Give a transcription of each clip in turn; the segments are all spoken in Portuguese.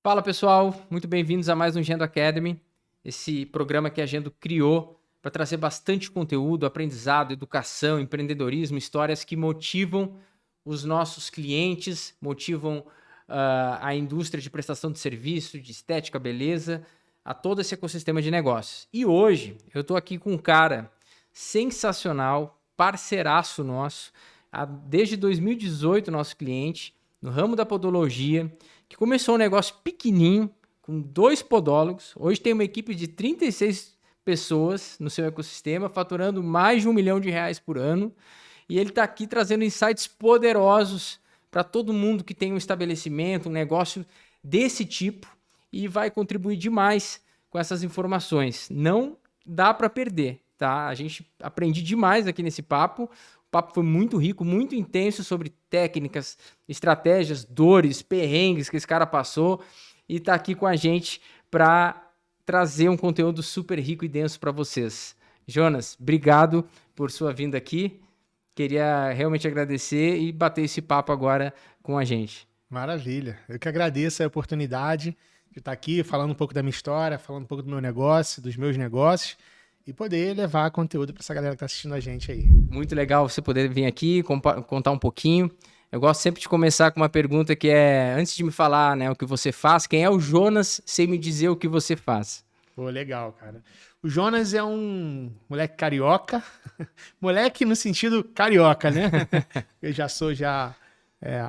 Fala pessoal, muito bem-vindos a mais um Gendo Academy, esse programa que a Gendo criou para trazer bastante conteúdo, aprendizado, educação, empreendedorismo, histórias que motivam os nossos clientes, motivam a indústria de prestação de serviço, de estética, beleza, a todo esse ecossistema de negócios. E hoje eu estou aqui com um cara sensacional, parceiraço nosso, desde 2018 nosso cliente, no ramo da podologia, que começou um negócio pequenininho, com 2 podólogos. Hoje tem uma equipe de 36 pessoas no seu ecossistema, faturando mais de R$1 milhão por ano. E ele está aqui trazendo insights poderosos para todo mundo que tem um estabelecimento, um negócio desse tipo, e vai contribuir demais com essas informações. Não dá para perder, tá? A gente aprende demais aqui nesse papo. O papo foi muito rico, muito intenso sobre técnicas, estratégias, dores, perrengues que esse cara passou e tá aqui com a gente para trazer um conteúdo super rico e denso para vocês. Jonas, obrigado por sua vinda aqui. Queria realmente agradecer e bater esse papo agora com a gente. Maravilha. Eu que agradeço a oportunidade de estar aqui falando um pouco da minha história, falando um pouco do meu negócio, dos meus negócios e poder levar conteúdo para essa galera que está assistindo a gente aí. Muito legal você poder vir aqui contar um pouquinho. Eu gosto sempre de começar com uma pergunta que é, antes de me falar, né, o que você faz, quem é o Jonas sem me dizer o que você faz? Pô, legal, cara. O Jonas é um moleque carioca, moleque no sentido carioca, né? Eu já sou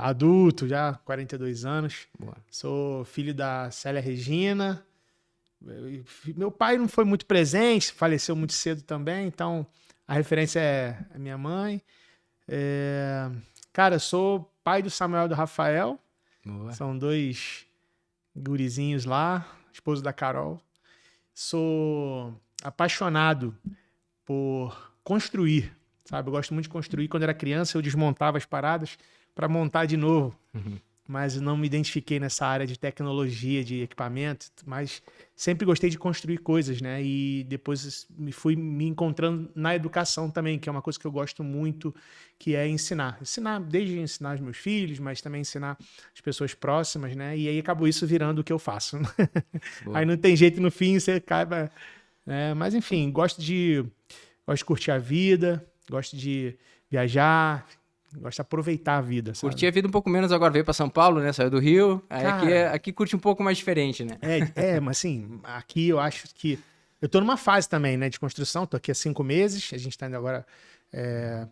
adulto, já 42 anos. Boa. Sou filho da Célia Regina. Meu pai não foi muito presente, faleceu muito cedo também, então a referência é a minha mãe. Cara, eu sou pai do Samuel e do Rafael. Boa. São 2 gurizinhos lá, esposo da Carol. Sou apaixonado por construir, sabe? Eu gosto muito de construir. Quando era criança, eu desmontava as paradas para montar de novo. Uhum. Mas não me identifiquei nessa área de tecnologia, de equipamento, mas sempre gostei de construir coisas, né? E depois fui me encontrando na educação também, que é uma coisa que eu gosto muito, que é ensinar. Desde ensinar os meus filhos, mas também ensinar as pessoas próximas, né? E aí acabou isso virando o que eu faço. Aí não tem jeito, no fim você acaba... Mas enfim, gosto de curtir a vida, gosto de viajar... Gosto de aproveitar a vida, sabe? Curti a vida um pouco menos agora, veio para São Paulo, né? Saiu do Rio. Aí Cara, aqui curte um pouco mais diferente, né? mas assim, aqui eu acho que... Eu tô numa fase também, né, de construção. Tô aqui há 5 meses. A gente tá indo agora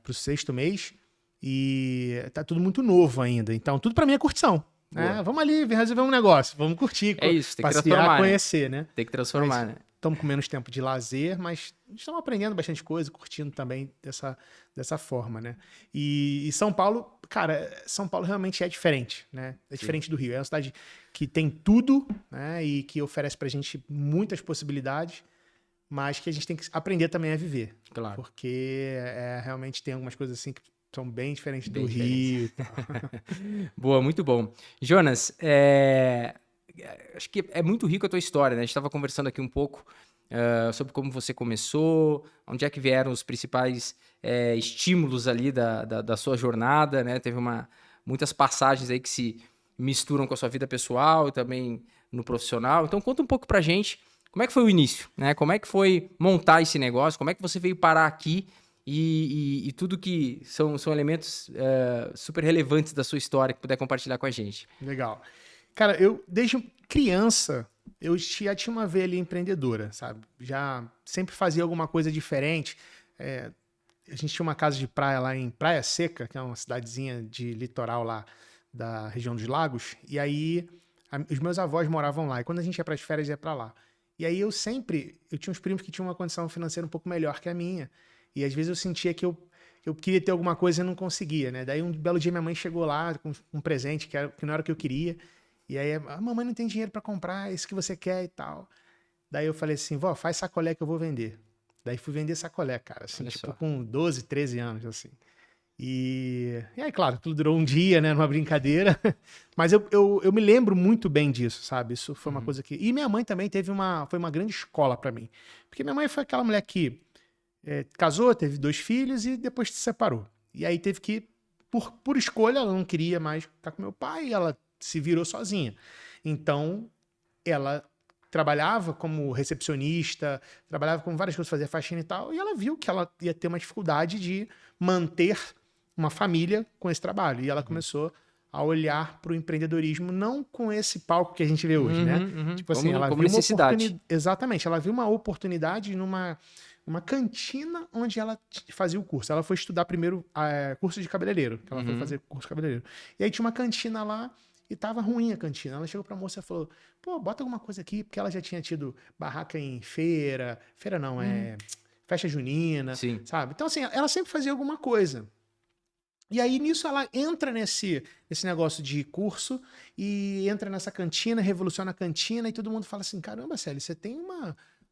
pro 6º mês. E tá tudo muito novo ainda. Então, tudo pra mim é curtição. Né? Vamos ali resolver um negócio. Vamos curtir. É isso, tem que passear, transformar, conhecer, né? Tem que transformar, né? Estamos com menos tempo de lazer, mas estamos aprendendo bastante coisa, curtindo também dessa forma, né? E São Paulo, cara, São Paulo realmente é diferente, né? É diferente do Rio. É uma cidade que tem tudo, né? E que oferece pra gente muitas possibilidades, mas que a gente tem que aprender também a viver. Claro. Porque realmente tem algumas coisas assim que são bem diferentes do Rio. Boa, muito bom. Jonas, acho que é muito rico a tua história, né? A gente estava conversando aqui um pouco sobre como você começou, onde é que vieram os principais estímulos ali da sua jornada, né? Teve muitas passagens aí que se misturam com a sua vida pessoal e também no profissional. Então conta um pouco pra gente como é que foi o início, né? Como é que foi montar esse negócio, como é que você veio parar aqui e tudo que são elementos super relevantes da sua história que puder compartilhar com a gente. Legal. Cara, eu desde criança, eu já tinha uma veia ali empreendedora, sabe? Já sempre fazia alguma coisa diferente. A gente tinha uma casa de praia lá em Praia Seca, que é uma cidadezinha de litoral lá da região dos lagos. E aí, os meus avós moravam lá. E quando a gente ia para as férias, ia para lá. E aí eu tinha uns primos que tinham uma condição financeira um pouco melhor que a minha. E às vezes eu sentia que eu queria ter alguma coisa e não conseguia, né? Daí um belo dia minha mãe chegou lá com um presente que não era o que eu queria. E aí, a mamãe não tem dinheiro para comprar, é isso que você quer e tal. Daí eu falei assim, vó, faz sacolé que eu vou vender. Daí fui vender sacolé, cara, assim, tipo com 12, 13 anos, assim. E aí, claro, tudo durou um dia, né, numa brincadeira. Mas eu me lembro muito bem disso, sabe? Isso foi uma coisa que... E minha mãe também foi uma grande escola para mim. Porque minha mãe foi aquela mulher que casou, teve 2 filhos e depois se separou. E aí teve que, por escolha, ela não queria mais ficar com meu pai, ela se virou sozinha. Então, ela trabalhava como recepcionista, trabalhava com várias coisas, fazia faxina e tal, e ela viu que ela ia ter uma dificuldade de manter uma família com esse trabalho. E ela começou a olhar para o empreendedorismo não com esse palco que a gente vê hoje, né? Tipo assim, ela Como viu uma necessidade. oportunidade. Exatamente, ela viu uma oportunidade numa uma cantina onde ela fazia o curso. Ela foi estudar primeiro curso de cabeleireiro, que ela foi fazer curso de cabeleireiro. E aí tinha uma cantina lá e tava ruim a cantina. Ela chegou pra moça e falou: pô, bota alguma coisa aqui, porque ela já tinha tido barraca em feira. Feira não, festa junina, Sim. sabe? Então, assim, ela sempre fazia alguma coisa. E aí, nisso, ela entra nesse negócio de curso e entra nessa cantina, revoluciona a cantina e todo mundo fala assim, caramba, Célia, você tem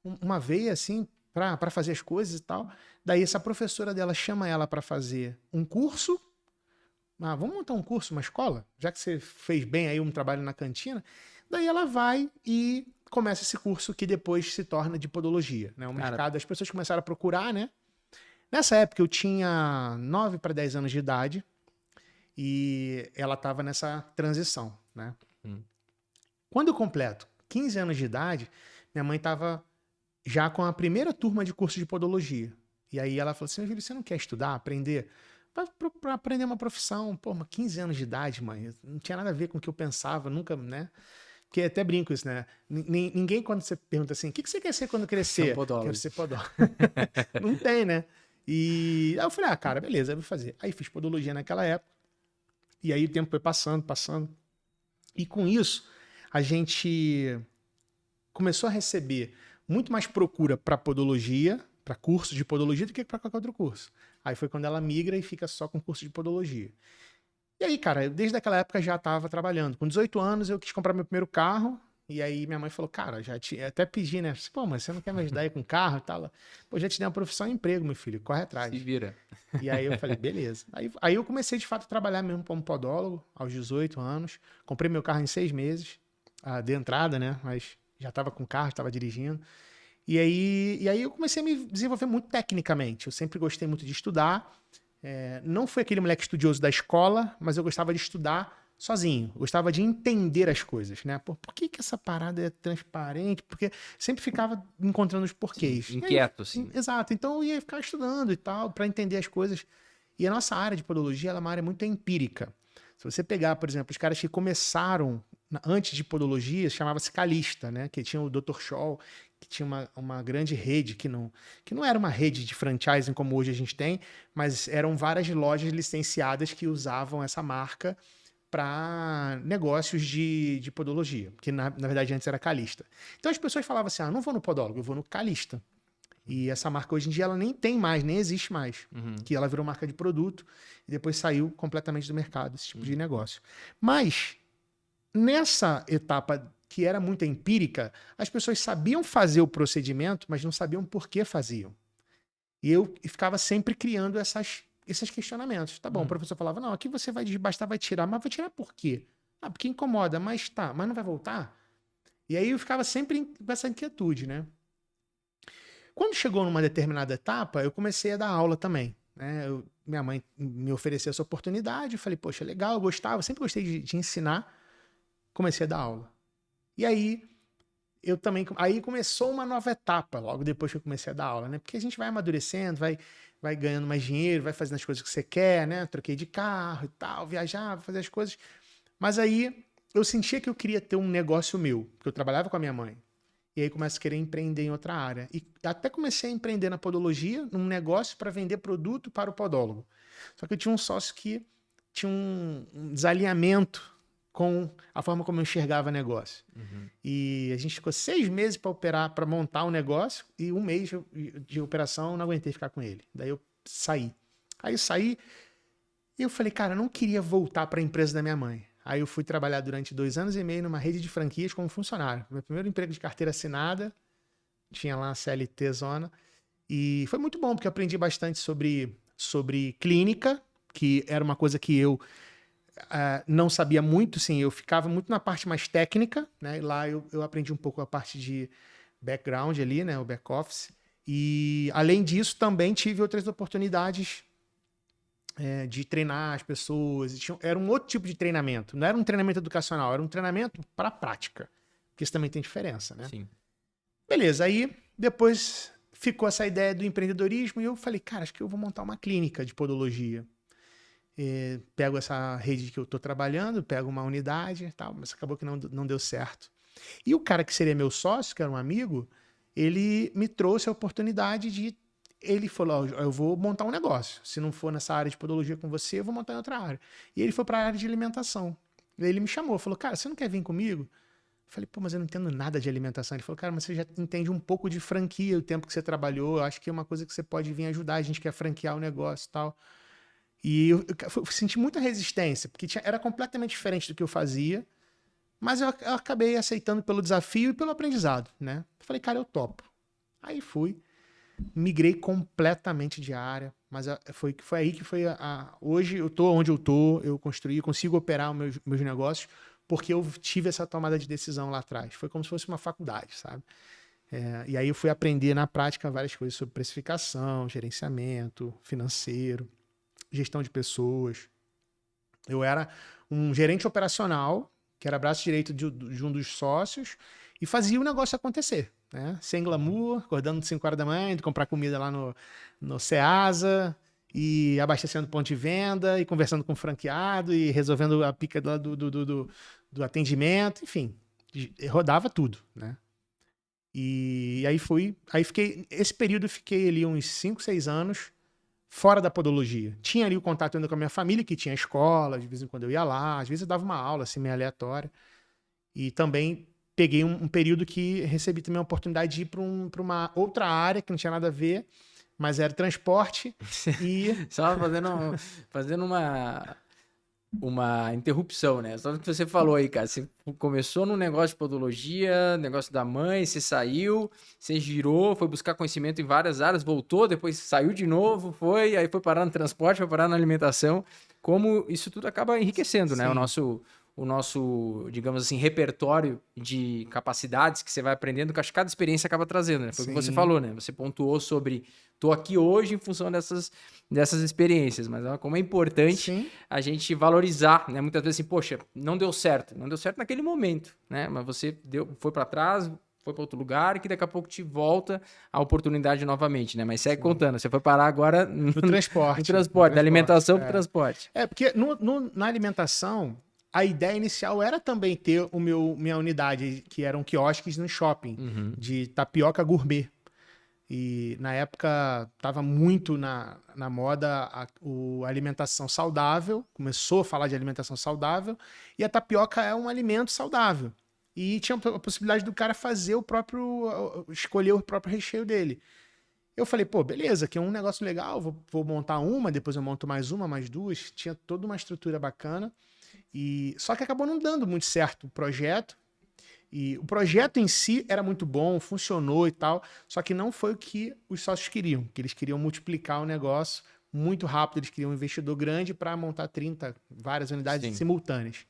uma veia, assim, para fazer as coisas e tal. Daí, essa professora dela chama ela para fazer um curso. Ah, vamos montar um curso, uma escola? Já que você fez bem aí um trabalho na cantina. Daí ela vai e começa esse curso que depois se torna de podologia, né? O mercado, as pessoas começaram a procurar, né? Nessa época eu tinha 9 para 10 anos de idade e ela estava nessa transição, né? Quando eu completo 15 anos de idade, minha mãe estava já com a primeira turma de curso de podologia. E aí ela falou assim, filho, você não quer estudar, aprender? Para aprender uma profissão, pô, mas 15 anos de idade, mãe, não tinha nada a ver com o que eu pensava, nunca, né? Porque até brinco isso, né? Ninguém, quando você pergunta assim, o que você quer ser quando crescer? Quero ser podólogo. Não tem, né? E aí eu falei, cara, beleza, eu vou fazer. Aí fiz podologia naquela época. E aí o tempo foi passando, passando. E com isso, a gente começou a receber muito mais procura para podologia, para curso de podologia, do que para qualquer outro curso. Aí foi quando ela migra e fica só com curso de podologia. E aí, cara, desde aquela época já estava trabalhando. Com 18 anos eu quis comprar meu primeiro carro. E aí minha mãe falou, cara, até pedi, né? Pô, mas você não quer me ajudar aí com carro e tal? Pô, já te dei uma profissão e emprego, meu filho, corre atrás. Se vira. E aí eu falei, beleza. Aí eu comecei de fato a trabalhar mesmo como podólogo, aos 18 anos. Comprei meu carro em 6 meses, de entrada, né? Mas já estava com carro, estava dirigindo. E aí eu comecei a me desenvolver muito tecnicamente. Eu sempre gostei muito de estudar. Não fui aquele moleque estudioso da escola, mas eu gostava de estudar sozinho. Eu gostava de entender as coisas, né? Por que essa parada é transparente? Porque sempre ficava encontrando os porquês. Sim, inquieto, aí, sim. Exato. Então eu ia ficar estudando e tal, para entender as coisas. E a nossa área de podologia ela é uma área muito empírica. Se você pegar, por exemplo, os caras que começaram antes de podologia, chamava-se Calista, né? Que tinha o Dr. Scholl, que tinha uma grande rede, que não era uma rede de franchising como hoje a gente tem, mas eram várias lojas licenciadas que usavam essa marca para negócios de podologia, que na verdade antes era Calista. Então as pessoas falavam assim, não vou no podólogo, eu vou no Calista. E essa marca hoje em dia ela nem tem mais, nem existe mais. Que ela virou marca de produto e depois saiu completamente do mercado, esse tipo de negócio. Mas nessa etapa que era muito empírica, as pessoas sabiam fazer o procedimento, mas não sabiam por que faziam. E eu ficava sempre criando esses questionamentos. Tá bom, o professor falava, não, aqui você vai desbastar, vai tirar, mas vai tirar por quê? Porque incomoda, mas não vai voltar? E aí eu ficava sempre com essa inquietude, né? Quando chegou numa determinada etapa, eu comecei a dar aula também. Né? Minha mãe me ofereceu essa oportunidade, eu falei, poxa, legal, eu gostava, sempre gostei de ensinar, comecei a dar aula. E aí, aí começou uma nova etapa, logo depois que eu comecei a dar aula, né? Porque a gente vai amadurecendo, vai ganhando mais dinheiro, vai fazendo as coisas que você quer, né? Troquei de carro e tal, viajava, fazer as coisas. Mas aí, eu sentia que eu queria ter um negócio meu, porque eu trabalhava com a minha mãe. E aí começo a querer empreender em outra área. E até comecei a empreender na podologia, num negócio para vender produto para o podólogo. Só que eu tinha um sócio que tinha um desalinhamento com a forma como eu enxergava negócio. E a gente ficou 6 meses para operar, para montar um negócio, e 1 mês de operação eu não aguentei ficar com ele. Daí eu saí. Aí eu saí e eu falei, cara, eu não queria voltar para a empresa da minha mãe. Aí eu fui trabalhar durante 2 anos e meio numa rede de franquias como funcionário. Meu primeiro emprego de carteira assinada, tinha lá a CLT Zona. E foi muito bom, porque eu aprendi bastante sobre clínica, que era uma coisa que eu não sabia muito, sim. Eu ficava muito na parte mais técnica, né? E lá eu aprendi um pouco a parte de background ali, né? O back-office. E, além disso, também tive outras oportunidades de treinar as pessoas. Era um outro tipo de treinamento. Não era um treinamento educacional, era um treinamento para a prática. Porque isso também tem diferença, né? Sim. Beleza, aí depois ficou essa ideia do empreendedorismo e eu falei, cara, acho que eu vou montar uma clínica de podologia. Pego essa rede que eu estou trabalhando, pego uma unidade e tal, mas acabou que não deu certo. E o cara que seria meu sócio, que era um amigo, ele me trouxe a oportunidade de... Ele falou, eu vou montar um negócio. Se não for nessa área de podologia com você, eu vou montar em outra área. E ele foi para a área de alimentação. E aí ele me chamou, falou, cara, você não quer vir comigo? Eu falei, pô, mas eu não entendo nada de alimentação. Ele falou, cara, mas você já entende um pouco de franquia, o tempo que você trabalhou, eu acho que é uma coisa que você pode vir ajudar, a gente quer franquear o negócio e tal. E eu senti muita resistência, porque era completamente diferente do que eu fazia, mas eu acabei aceitando pelo desafio e pelo aprendizado, né? Eu falei, cara, eu topo. Aí fui, migrei completamente de área, mas foi aí que foi hoje eu tô onde eu tô, eu consigo operar meus negócios, porque eu tive essa tomada de decisão lá atrás. Foi como se fosse uma faculdade, sabe? E aí eu fui aprender na prática várias coisas sobre precificação, gerenciamento, financeiro, gestão de pessoas. Eu era um gerente operacional, que era braço direito de um dos sócios, e fazia o negócio acontecer, né? Sem glamour, acordando de 5 horas da manhã, indo comprar comida lá no Ceasa, e abastecendo ponto de venda, e conversando com o franqueado, e resolvendo a pica do atendimento, enfim, rodava tudo, né? E aí fiquei, esse período eu fiquei ali uns 5, 6 anos fora da podologia. Tinha ali o contato ainda com a minha família, que tinha escola, de vez em quando eu ia lá, às vezes eu dava uma aula assim, meio aleatória. E também peguei um período que recebi também a oportunidade de ir para uma outra área que não tinha nada a ver, mas era transporte e... Só fazendo uma interrupção, né? Só que você falou aí, cara, você começou no negócio de podologia, negócio da mãe, você saiu, você girou, foi buscar conhecimento em várias áreas, voltou, depois saiu de novo, aí foi parar no transporte, foi parar na alimentação. Como isso tudo acaba enriquecendo, né? O nosso, digamos assim, repertório de capacidades que você vai aprendendo, que acho que cada experiência acaba trazendo, né? Foi o que você falou, né? Você pontuou sobre, tô aqui hoje em função dessas experiências, mas como é importante a gente valorizar, né? Muitas vezes assim, poxa, não deu certo naquele momento, né? Mas você foi para trás, foi para outro lugar, que daqui a pouco te volta a oportunidade novamente, né? Mas segue contando, você foi parar agora no transporte, da alimentação para o transporte. Porque na alimentação, a ideia inicial era também ter minha unidade, que eram quiosques no shopping, de tapioca gourmet. E na época estava muito na moda a alimentação saudável, começou a falar de alimentação saudável, e a tapioca é um alimento saudável. E tinha a possibilidade do cara escolher o próprio recheio dele. Eu falei, pô, beleza, aqui é um negócio legal, vou montar uma, depois eu monto mais uma, mais duas. Tinha toda uma estrutura bacana. Só que acabou não dando muito certo o projeto. E o projeto em si era muito bom, funcionou e tal, só que não foi o que os sócios queriam, que eles queriam multiplicar o negócio muito rápido, eles queriam um investidor grande para montar várias unidades simultâneas.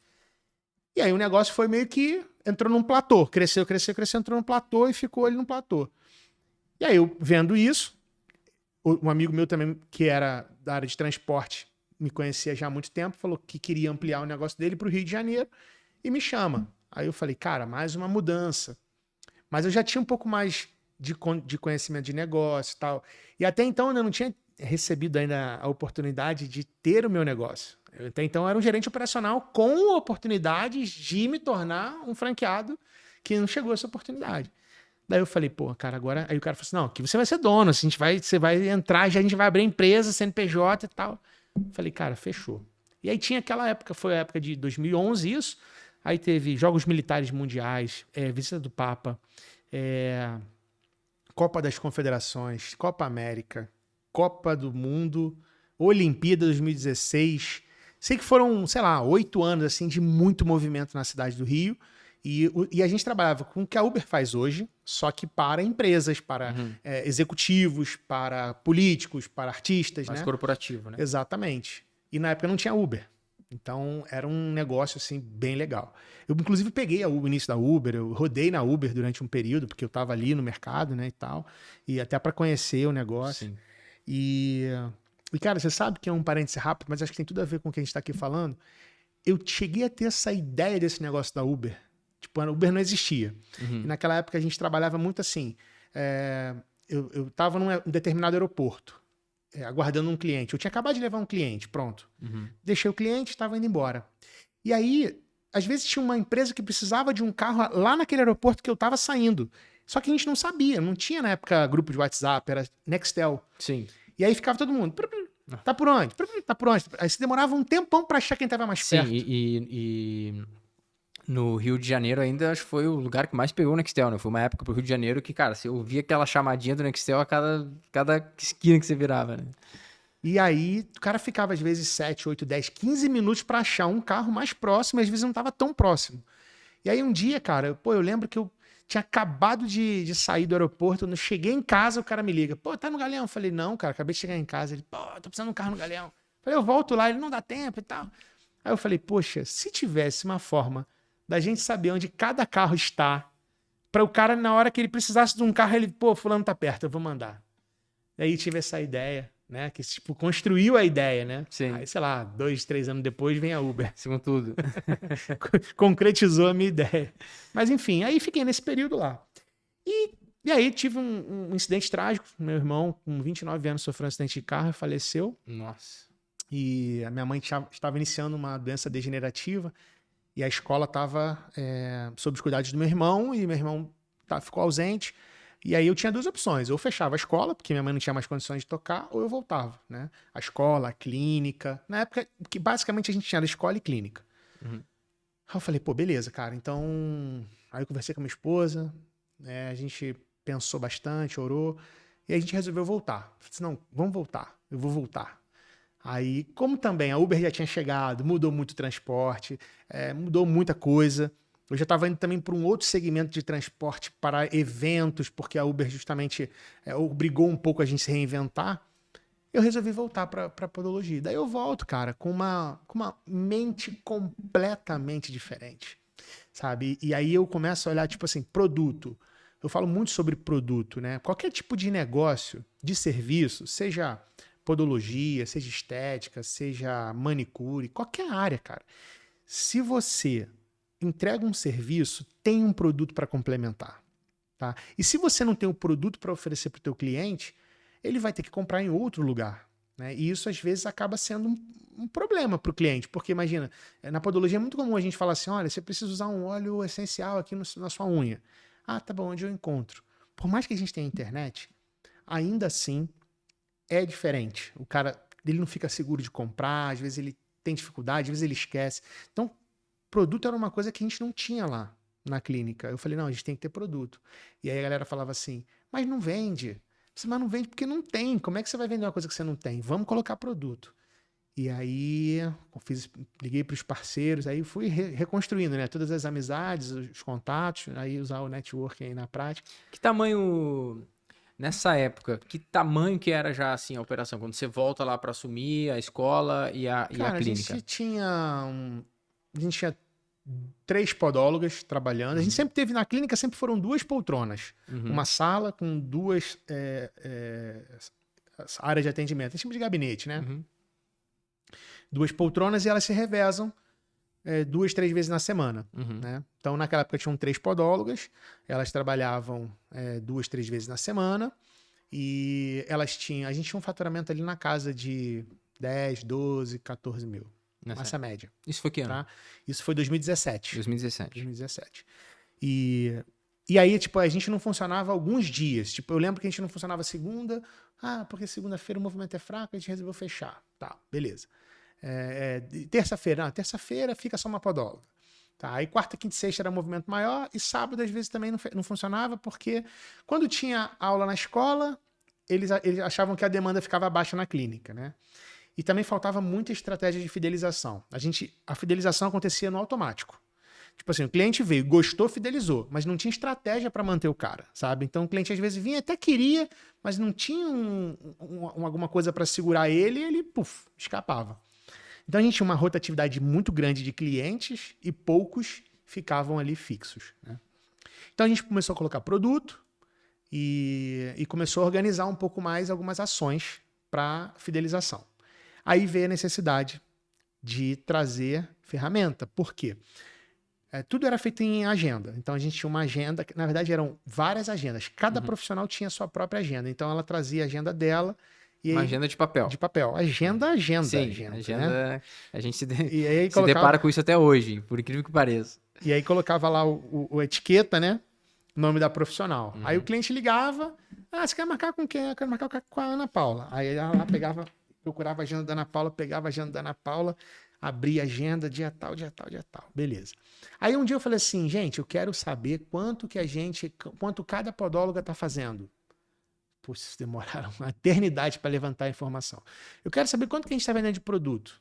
E aí o negócio foi meio que entrou num platô, cresceu, entrou num platô e ficou ali no platô. E aí eu vendo isso, um amigo meu também, que era da área de transporte, me conhecia já há muito tempo, falou que queria ampliar o negócio dele para o Rio de Janeiro e me chama. Aí eu falei, cara, mais uma mudança. Mas eu já tinha um pouco mais de conhecimento de negócio e tal. E até então eu ainda não tinha recebido ainda a oportunidade de ter o meu negócio. Até então eu era um gerente operacional com oportunidades de me tornar um franqueado que não chegou a essa oportunidade. Daí eu falei, pô, cara, agora... Aí o cara falou assim, não, aqui você vai ser dono, você vai entrar, já a gente vai abrir empresa, CNPJ e tal. Eu falei, cara, fechou. E aí tinha aquela época, foi a época de 2011 isso, aí teve Jogos Militares Mundiais, visita do Papa, Copa das Confederações, Copa América, Copa do Mundo, Olimpíada 2016. Sei que foram, sei lá, 8 anos assim, de muito movimento na cidade do Rio. E a gente trabalhava com o que a Uber faz hoje, só que para empresas, para executivos, para políticos, para artistas. Mais né? Corporativo, né? Exatamente. E na época não tinha Uber. Então, era um negócio, assim, bem legal. Eu, inclusive, peguei o início da Uber, eu rodei na Uber durante um período, porque eu estava ali no mercado, né, e tal, e até para conhecer o negócio. Sim. E E, cara, você sabe que é um parêntese rápido, mas acho que tem tudo a ver com o que a gente tá aqui falando. Eu cheguei a ter essa ideia desse negócio da Uber. Tipo, a Uber não existia. E Uhum. naquela época a gente trabalhava muito assim. Eu tava num determinado aeroporto, aguardando um cliente. Eu tinha acabado de levar um cliente, pronto. Uhum. Deixei o cliente, estava indo embora. E aí, às vezes tinha uma empresa que precisava de um carro lá naquele aeroporto que eu estava saindo. Só que a gente não sabia, não tinha na época grupo de WhatsApp, era Nextel. Sim. E aí ficava todo mundo. Tá por onde? Tá por onde? Aí se demorava um tempão pra achar quem tava mais Sim, perto. e no Rio de Janeiro ainda acho que foi o lugar que mais pegou o Nextel, né? Foi uma época pro Rio de Janeiro que, cara, você ouvia aquela chamadinha do Nextel a cada esquina que você virava, né? E aí o cara ficava às vezes 7, 8, 10, 15 minutos pra achar um carro mais próximo, e às vezes não tava tão próximo. E aí um dia, cara, eu lembro que eu tinha acabado de sair do aeroporto, eu cheguei em casa, o cara me liga, pô, tá no Galeão? Eu falei, não, cara, acabei de chegar em casa. Ele, pô, tô precisando de um carro no Galeão. Eu falei, eu volto lá, ele não dá tempo e tal. Aí eu falei, poxa, se tivesse uma forma da gente saber onde cada carro está, para o cara, na hora que ele precisasse de um carro, ele, pô, fulano tá perto, eu vou mandar. E aí tive essa ideia, né, que tipo, construiu a ideia, né? Sim. Aí, sei lá, 2, 3 anos depois vem a Uber. Segundo tudo. Concretizou a minha ideia. Mas enfim, aí fiquei nesse período lá. E aí tive um incidente trágico. Meu irmão, com 29 anos, sofreu um acidente de carro e faleceu. Nossa. E a minha mãe estava iniciando uma doença degenerativa. E a escola estava sob os cuidados do meu irmão. E meu irmão ficou ausente. E aí eu tinha duas opções. Ou eu fechava a escola, porque minha mãe não tinha mais condições de tocar, ou eu voltava, né? A escola, a clínica. Na época, que basicamente a gente tinha a escola e clínica. Uhum. Aí eu falei, pô, beleza, cara. Então, aí eu conversei com a minha esposa, a gente pensou bastante, orou, e aí a gente resolveu voltar. Eu falei assim, não, vamos voltar, eu vou voltar. Aí, como também a Uber já tinha chegado, mudou muito o transporte, mudou muita coisa. Eu já estava indo também para um outro segmento de transporte para eventos, porque a Uber justamente obrigou um pouco a gente se reinventar. Eu resolvi voltar para a podologia. Daí eu volto, cara, com uma mente completamente diferente, sabe? E aí eu começo a olhar, tipo assim, produto. Eu falo muito sobre produto, né? Qualquer tipo de negócio, de serviço, seja podologia, seja estética, seja manicure, qualquer área, cara. Se você entrega um serviço, tem um produto para complementar, tá? E se você não tem um produto para oferecer para o teu cliente, ele vai ter que comprar em outro lugar, né? E isso às vezes acaba sendo um problema para o cliente, porque imagina, na podologia é muito comum a gente falar assim, olha, você precisa usar um óleo essencial aqui na sua unha. Ah, tá bom, onde eu encontro? Por mais que a gente tenha internet, ainda assim é diferente. O cara, ele não fica seguro de comprar, às vezes ele tem dificuldade, às vezes ele esquece. Então, produto era uma coisa que a gente não tinha lá na clínica. Eu falei, não, a gente tem que ter produto. E aí a galera falava assim, mas não vende. Mas não vende porque não tem. Como é que você vai vender uma coisa que você não tem? Vamos colocar produto. E aí liguei para os parceiros, aí fui reconstruindo, né? Todas as amizades, os contatos, aí usar o networking aí na prática. Que tamanho, nessa época, que tamanho que era já assim a operação? Quando você volta lá para assumir a escola e a Cara, clínica? A gente tinha 3 podólogas trabalhando. A gente Uhum. sempre teve na clínica, sempre foram 2 poltronas. Uhum. Uma sala com 2 áreas de atendimento. É tipo de gabinete, né? Uhum. 2 poltronas e elas se revezam 2, 3 vezes na semana. Uhum. Né? Então, naquela época, tinham 3 podólogas. Elas trabalhavam 2, 3 vezes na semana. E elas tinham... A gente tinha um faturamento ali na casa de 10, 12, 14 mil. Essa média. Isso foi que ano? Tá? Isso foi 2017. 2017. 2017. E aí, tipo, a gente não funcionava alguns dias. Tipo, eu lembro que a gente não funcionava segunda. Ah, porque segunda-feira o movimento é fraco, a gente resolveu fechar. Tá, beleza. Terça-feira, não, terça-feira fica só uma podóloga. Tá, aí quarta, quinta e sexta era movimento maior e sábado às vezes também não funcionava porque quando tinha aula na escola, eles achavam que a demanda ficava baixa na clínica, né? E também faltava muita estratégia de fidelização. A fidelização acontecia no automático. Tipo assim, o cliente veio, gostou, fidelizou, mas não tinha estratégia para manter o cara, sabe? Então o cliente às vezes vinha, até queria, mas não tinha alguma coisa para segurar ele e ele, puf, escapava. Então a gente tinha uma rotatividade muito grande de clientes e poucos ficavam ali fixos, né? Então a gente começou a colocar produto e começou a organizar um pouco mais algumas ações para fidelização. Aí veio a necessidade de trazer ferramenta. Por quê? Tudo era feito em agenda. Então a gente tinha uma agenda, na verdade eram várias agendas. Cada profissional tinha a sua própria agenda. Então ela trazia a agenda dela. E Uma aí, agenda de papel. de papel. Agenda. Sim, agenda. Né? A gente se colocava... depara com isso até hoje, por incrível que pareça. E aí colocava lá o etiqueta, né? O nome da profissional. Aí o cliente ligava. Você quer marcar com quem? Eu quero marcar com a Ana Paula. Aí ela lá pegava, procurava a agenda da Ana Paula, pegava a agenda da Ana Paula, abria a agenda, dia tal, dia tal, dia tal. Beleza. Aí um dia eu falei assim, gente, eu quero saber quanto cada podóloga está fazendo. Putz, demoraram uma eternidade para levantar a informação. Eu quero saber quanto que a gente está vendendo de produto.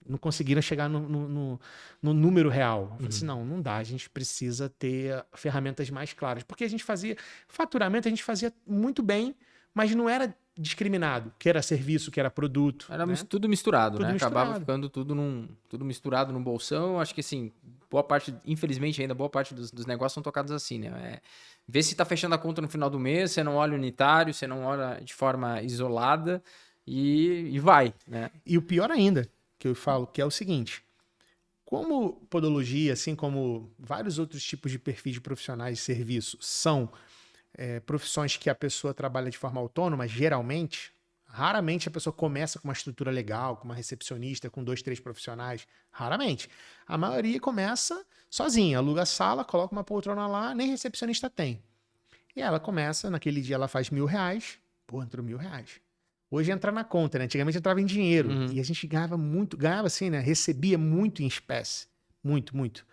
Não conseguiram chegar no número real. Eu falei assim, não dá, a gente precisa ter ferramentas mais claras. Porque a gente fazia, faturamento a gente fazia muito bem, mas não era discriminado, que era serviço, que era produto. Era né? tudo misturado, Tudo né? misturado. Acabava ficando tudo misturado num bolsão. Acho que assim, boa parte, infelizmente ainda, boa parte dos negócios são tocados assim, né? Vê se tá fechando a conta no final do mês, você não olha unitário, você não olha de forma isolada e vai, né? E o pior ainda, que eu falo, que é o seguinte, como podologia, assim como vários outros tipos de perfis de profissionais de serviço são profissões que a pessoa trabalha de forma autônoma, geralmente, raramente a pessoa começa com uma estrutura legal, com uma recepcionista, com 2, 3 profissionais, raramente. A maioria começa sozinha, aluga a sala, coloca uma poltrona lá, nem recepcionista tem. E ela começa, naquele dia ela faz R$1.000, entrou R$1.000. Hoje entra na conta, né? Antigamente entrava em dinheiro. E a gente ganhava assim, né? Recebia muito em espécie. Muito, muito.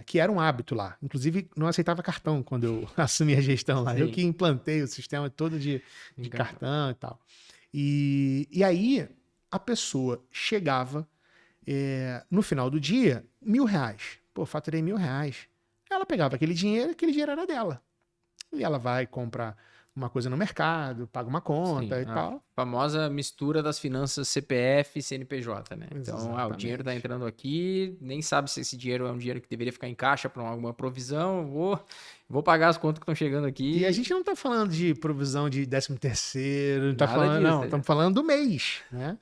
Que era um hábito lá. Inclusive, não aceitava cartão quando eu assumi a gestão lá. Sim. Eu que implantei o sistema todo de cartão e tal. E aí, a pessoa chegava no final do dia, R$1.000. Faturei R$1.000. Ela pegava aquele dinheiro era dela. E ela vai comprar uma coisa no mercado, paga uma conta. Sim, e tal. A famosa mistura das finanças CPF e CNPJ, né? Exatamente. Então, o dinheiro tá entrando aqui, nem sabe se esse dinheiro é um dinheiro que deveria ficar em caixa para alguma provisão, vou pagar as contas que estão chegando aqui. E a gente não tá falando de provisão de 13º, não tá falando, disso, não, estamos falando do mês, né?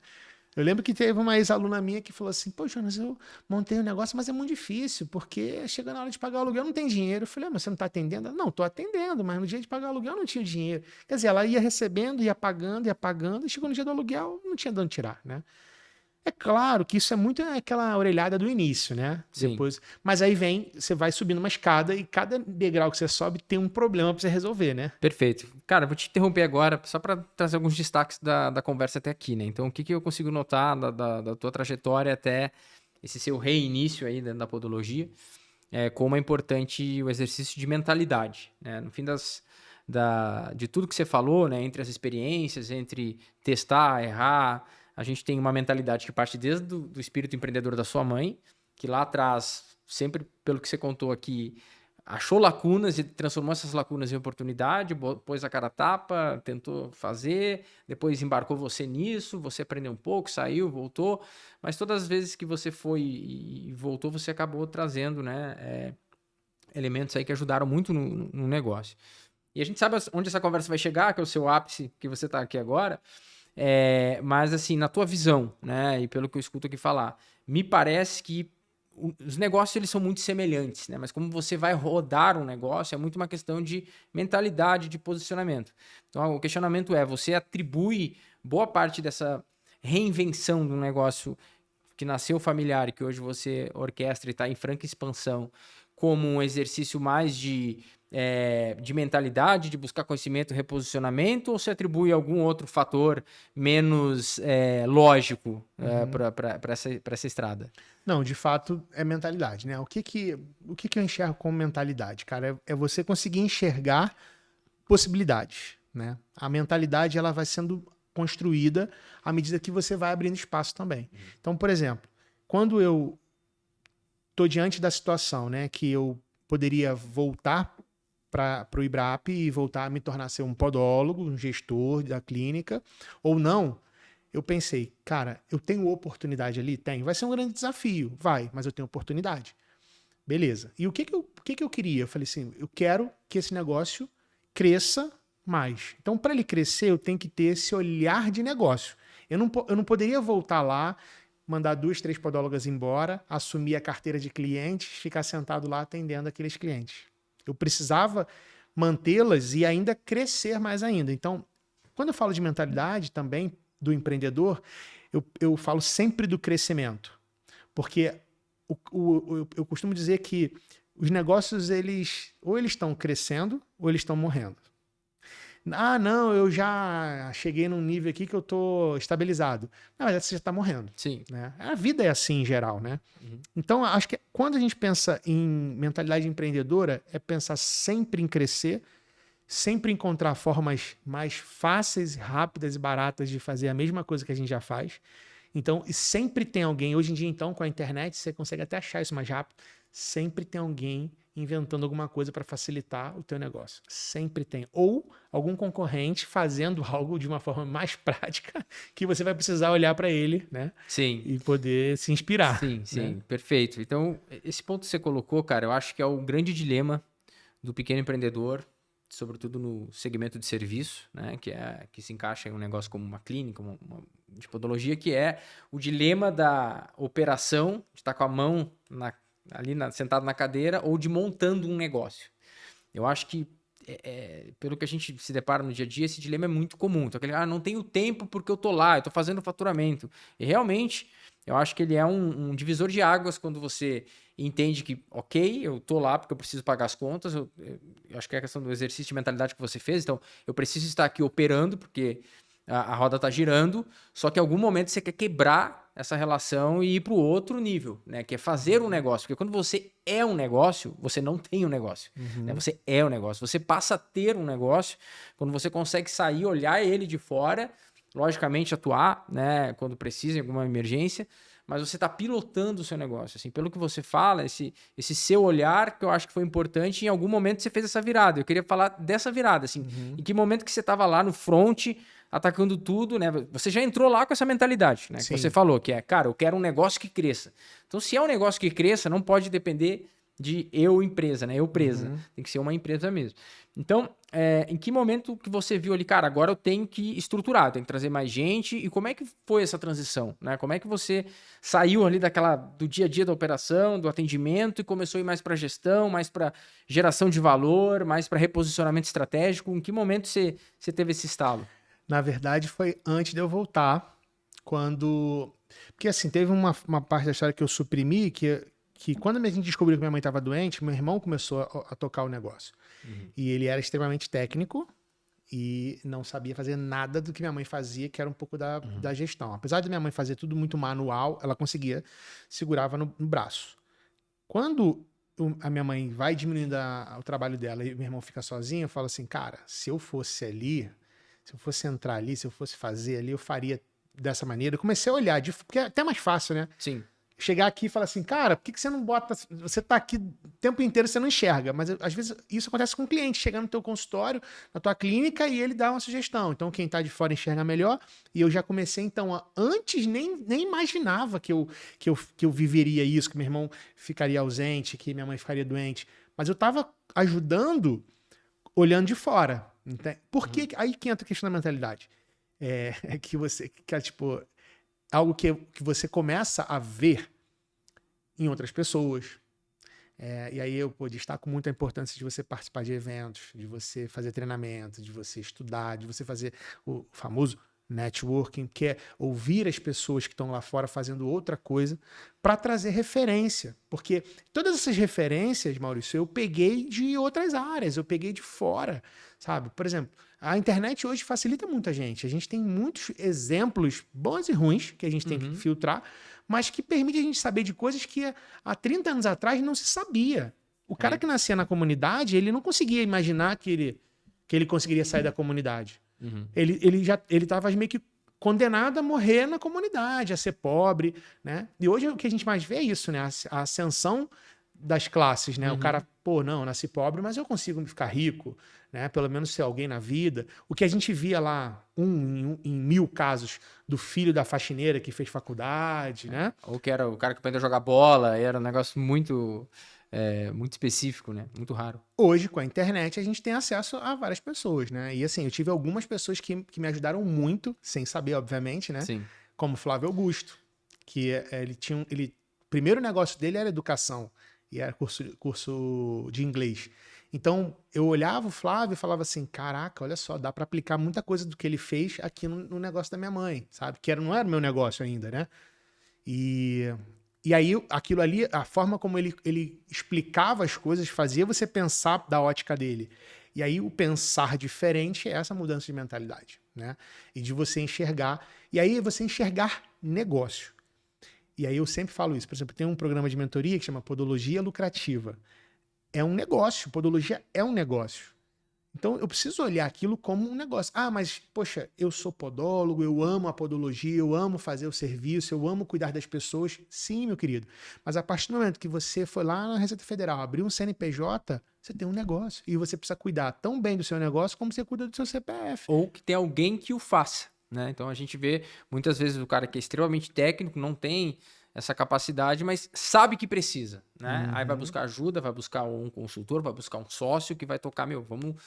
Eu lembro que teve uma ex-aluna minha que falou assim, Jonas, eu montei um negócio, mas é muito difícil, porque chega na hora de pagar o aluguel, não tem dinheiro. Eu falei, mas você não está atendendo? Não, estou atendendo, mas no dia de pagar o aluguel não tinha dinheiro. Quer dizer, ela ia recebendo, ia pagando, e chegou no dia do aluguel, não tinha de onde tirar, né? É claro que isso é muito aquela orelhada do início, né? Sim. Depois, mas aí você vai subindo uma escada e cada degrau que você sobe tem um problema para você resolver, né? Perfeito. Cara, vou te interromper agora só para trazer alguns destaques da conversa até aqui, né? Então, o que eu consigo notar da tua trajetória até esse seu reinício aí dentro da podologia, como é importante o exercício de mentalidade, né? No fim de tudo que você falou, né? Entre as experiências, entre testar, errar, a gente tem uma mentalidade que parte desde do espírito empreendedor da sua mãe, que lá atrás, sempre pelo que você contou aqui, achou lacunas e transformou essas lacunas em oportunidade, pôs a cara a tapa, tentou fazer, depois embarcou você nisso, você aprendeu um pouco, saiu, voltou, mas todas as vezes que você foi e voltou, você acabou trazendo, né, elementos aí que ajudaram muito no negócio. E a gente sabe onde essa conversa vai chegar, que é o seu ápice, que você está aqui agora. Mas assim, na tua visão, né, e pelo que eu escuto aqui falar, me parece que os negócios eles são muito semelhantes, né? Mas como você vai rodar um negócio, é muito uma questão de mentalidade, de posicionamento. Então, o questionamento você atribui boa parte dessa reinvenção de um negócio que nasceu familiar e que hoje você orquestra e está em franca expansão, como um exercício mais de mentalidade, de buscar conhecimento, reposicionamento, ou se atribui algum outro fator menos lógico para essa estrada? Não, de fato é mentalidade, né? O que eu enxergo como mentalidade, cara? É você conseguir enxergar possibilidades, né? A mentalidade ela vai sendo construída à medida que você vai abrindo espaço também. Então, por exemplo, quando eu estou diante da situação, né, que eu poderia voltar para o IBRAP e voltar a me tornar ser um podólogo, um gestor da clínica, ou não, eu pensei, cara, eu tenho oportunidade ali? Tem. Vai ser um grande desafio? Vai, mas eu tenho oportunidade. Beleza. E o que eu queria? Eu falei assim, eu quero que esse negócio cresça mais. Então, para ele crescer, eu tenho que ter esse olhar de negócio. Eu não poderia voltar lá, mandar 2, 3 podólogas embora, assumir a carteira de clientes, ficar sentado lá atendendo aqueles clientes. Eu precisava mantê-las e ainda crescer mais ainda. Então, quando eu falo de mentalidade também do empreendedor, eu falo sempre do crescimento. Porque eu costumo dizer que os negócios, ou eles estão crescendo ou eles estão morrendo. Ah, não, eu já cheguei num nível aqui que eu tô estabilizado. Na verdade, você já está morrendo. Sim. Né? A vida é assim em geral, né? Então, acho que quando a gente pensa em mentalidade empreendedora, é pensar sempre em crescer, sempre encontrar formas mais fáceis, rápidas e baratas de fazer a mesma coisa que a gente já faz. Então, e sempre tem alguém, hoje em dia, então, com a internet, você consegue até achar isso mais rápido, sempre tem alguém inventando alguma coisa para facilitar o teu negócio. Sempre tem. Ou algum concorrente fazendo algo de uma forma mais prática que você vai precisar olhar para ele, né? Sim. E poder se inspirar. Sim, sim, né? perfeito. Então, esse ponto que você colocou, cara, eu acho que é o grande dilema do pequeno empreendedor, sobretudo no segmento de serviço, né, que se encaixa em um negócio como uma clínica, uma de podologia, que é o dilema da operação, de estar com a mão sentado na cadeira, ou de montando um negócio. Eu acho que, pelo que a gente se depara no dia a dia, esse dilema é muito comum. Então, não tenho tempo porque eu tô lá, eu tô fazendo faturamento. E realmente, eu acho que ele é um divisor de águas quando você entende que, ok, eu tô lá porque eu preciso pagar as contas. Eu acho que é a questão do exercício de mentalidade que você fez. Então, eu preciso estar aqui operando porque a roda tá girando. Só que em algum momento você quer quebrar essa relação e ir para o outro nível, né? Que é fazer um negócio. Porque quando você é um negócio, você não tem um negócio. Né? Você é um negócio. Você passa a ter um negócio quando você consegue sair, olhar ele de fora, logicamente atuar, né? Quando precisa, em alguma emergência, mas você está pilotando o seu negócio. Assim, pelo que você fala, esse seu olhar, que eu acho que foi importante, em algum momento você fez essa virada. Eu queria falar dessa virada. Assim, em que momento que você estava lá no front, atacando tudo, né? Você já entrou lá com essa mentalidade, né? Que você falou, que é, cara, eu quero um negócio que cresça. Então, se é um negócio que cresça, não pode depender de eu empresa, né? Eu presa. Tem que ser uma empresa mesmo. Então, em que momento que você viu ali, cara, agora eu tenho que estruturar, eu tenho que trazer mais gente, e como é que foi essa transição, né? Como é que você saiu ali do dia a dia da operação, do atendimento, e começou a ir mais para gestão, mais para geração de valor, mais para reposicionamento estratégico? Em que momento você teve esse estalo? Na verdade, foi antes de eu voltar, porque assim, teve uma parte da história que eu suprimi, que quando a gente descobriu que minha mãe estava doente, meu irmão começou a tocar o negócio. E ele era extremamente técnico e não sabia fazer nada do que minha mãe fazia, que era um pouco da gestão. Apesar de minha mãe fazer tudo muito manual, ela conseguia, segurava no braço. Quando a minha mãe vai diminuindo o trabalho dela e meu irmão fica sozinho, eu falo assim, cara, se eu fosse ali, se eu fosse entrar ali, se eu fosse fazer ali, eu faria dessa maneira. Eu comecei a olhar, porque é até mais fácil, né? Sim. Chegar aqui e falar assim, cara, por que você não bota... Você tá aqui o tempo inteiro, você não enxerga. Mas às vezes isso acontece com o cliente, chegando no teu consultório, na tua clínica, e ele dá uma sugestão. Então quem tá de fora enxerga melhor. E eu já comecei, então, antes nem imaginava que eu viveria isso, que meu irmão ficaria ausente, que minha mãe ficaria doente. Mas eu tava ajudando olhando de fora. Entende? Por que... Aí que entra a questão da mentalidade. Que você... Que é, tipo... Algo que você começa a ver em outras pessoas. E aí eu destaco muito a importância de você participar de eventos, de você fazer treinamento, de você estudar, de você fazer o famoso networking, que é ouvir as pessoas que estão lá fora fazendo outra coisa para trazer referência. Porque todas essas referências, Maurício, eu peguei de outras áreas, eu peguei de fora, sabe? Por exemplo, a internet hoje facilita muito a gente. A gente tem muitos exemplos bons e ruins que a gente tem que filtrar, mas que permite a gente saber de coisas que há 30 anos atrás não se sabia. O cara que nascia na comunidade, ele não conseguia imaginar que ele conseguiria sair da comunidade. Ele estava meio que condenado a morrer na comunidade, a ser pobre, né? E hoje o que a gente mais vê é isso, né? A ascensão das classes, né? O cara, não, nasci pobre, mas eu consigo ficar rico, né? Pelo menos ser alguém na vida. O que a gente via lá, em 1000 casos, do filho da faxineira que fez faculdade, né? Ou que era o cara que aprendeu a jogar bola, era um negócio muito muito específico, né? Muito raro. Hoje, com a internet, a gente tem acesso a várias pessoas, né? E assim, eu tive algumas pessoas que me ajudaram muito, sem saber, obviamente, né? Sim. Como Flávio Augusto, que o primeiro negócio dele era educação, e era curso de inglês. Então, eu olhava o Flávio e falava assim, caraca, olha só, dá para aplicar muita coisa do que ele fez aqui no negócio da minha mãe, sabe? Que não era o meu negócio ainda, né? E aí, aquilo ali, a forma como ele explicava as coisas, fazia você pensar da ótica dele. E aí, o pensar diferente é essa mudança de mentalidade, né? E de você enxergar. E aí, você enxergar negócio. E aí, eu sempre falo isso. Por exemplo, tem um programa de mentoria que chama Podologia Lucrativa. É um negócio. Podologia é um negócio. Então, eu preciso olhar aquilo como um negócio. Ah, mas, poxa, eu sou podólogo, eu amo a podologia, eu amo fazer o serviço, eu amo cuidar das pessoas. Sim, meu querido. Mas a partir do momento que você foi lá na Receita Federal, abriu um CNPJ, você tem um negócio. E você precisa cuidar tão bem do seu negócio como você cuida do seu CPF. Ou que tem alguém que o faça, né? Então, a gente vê muitas vezes o cara que é extremamente técnico, não tem essa capacidade, mas sabe que precisa, né? Aí vai buscar ajuda, vai buscar um consultor, vai buscar um sócio que vai tocar, vamos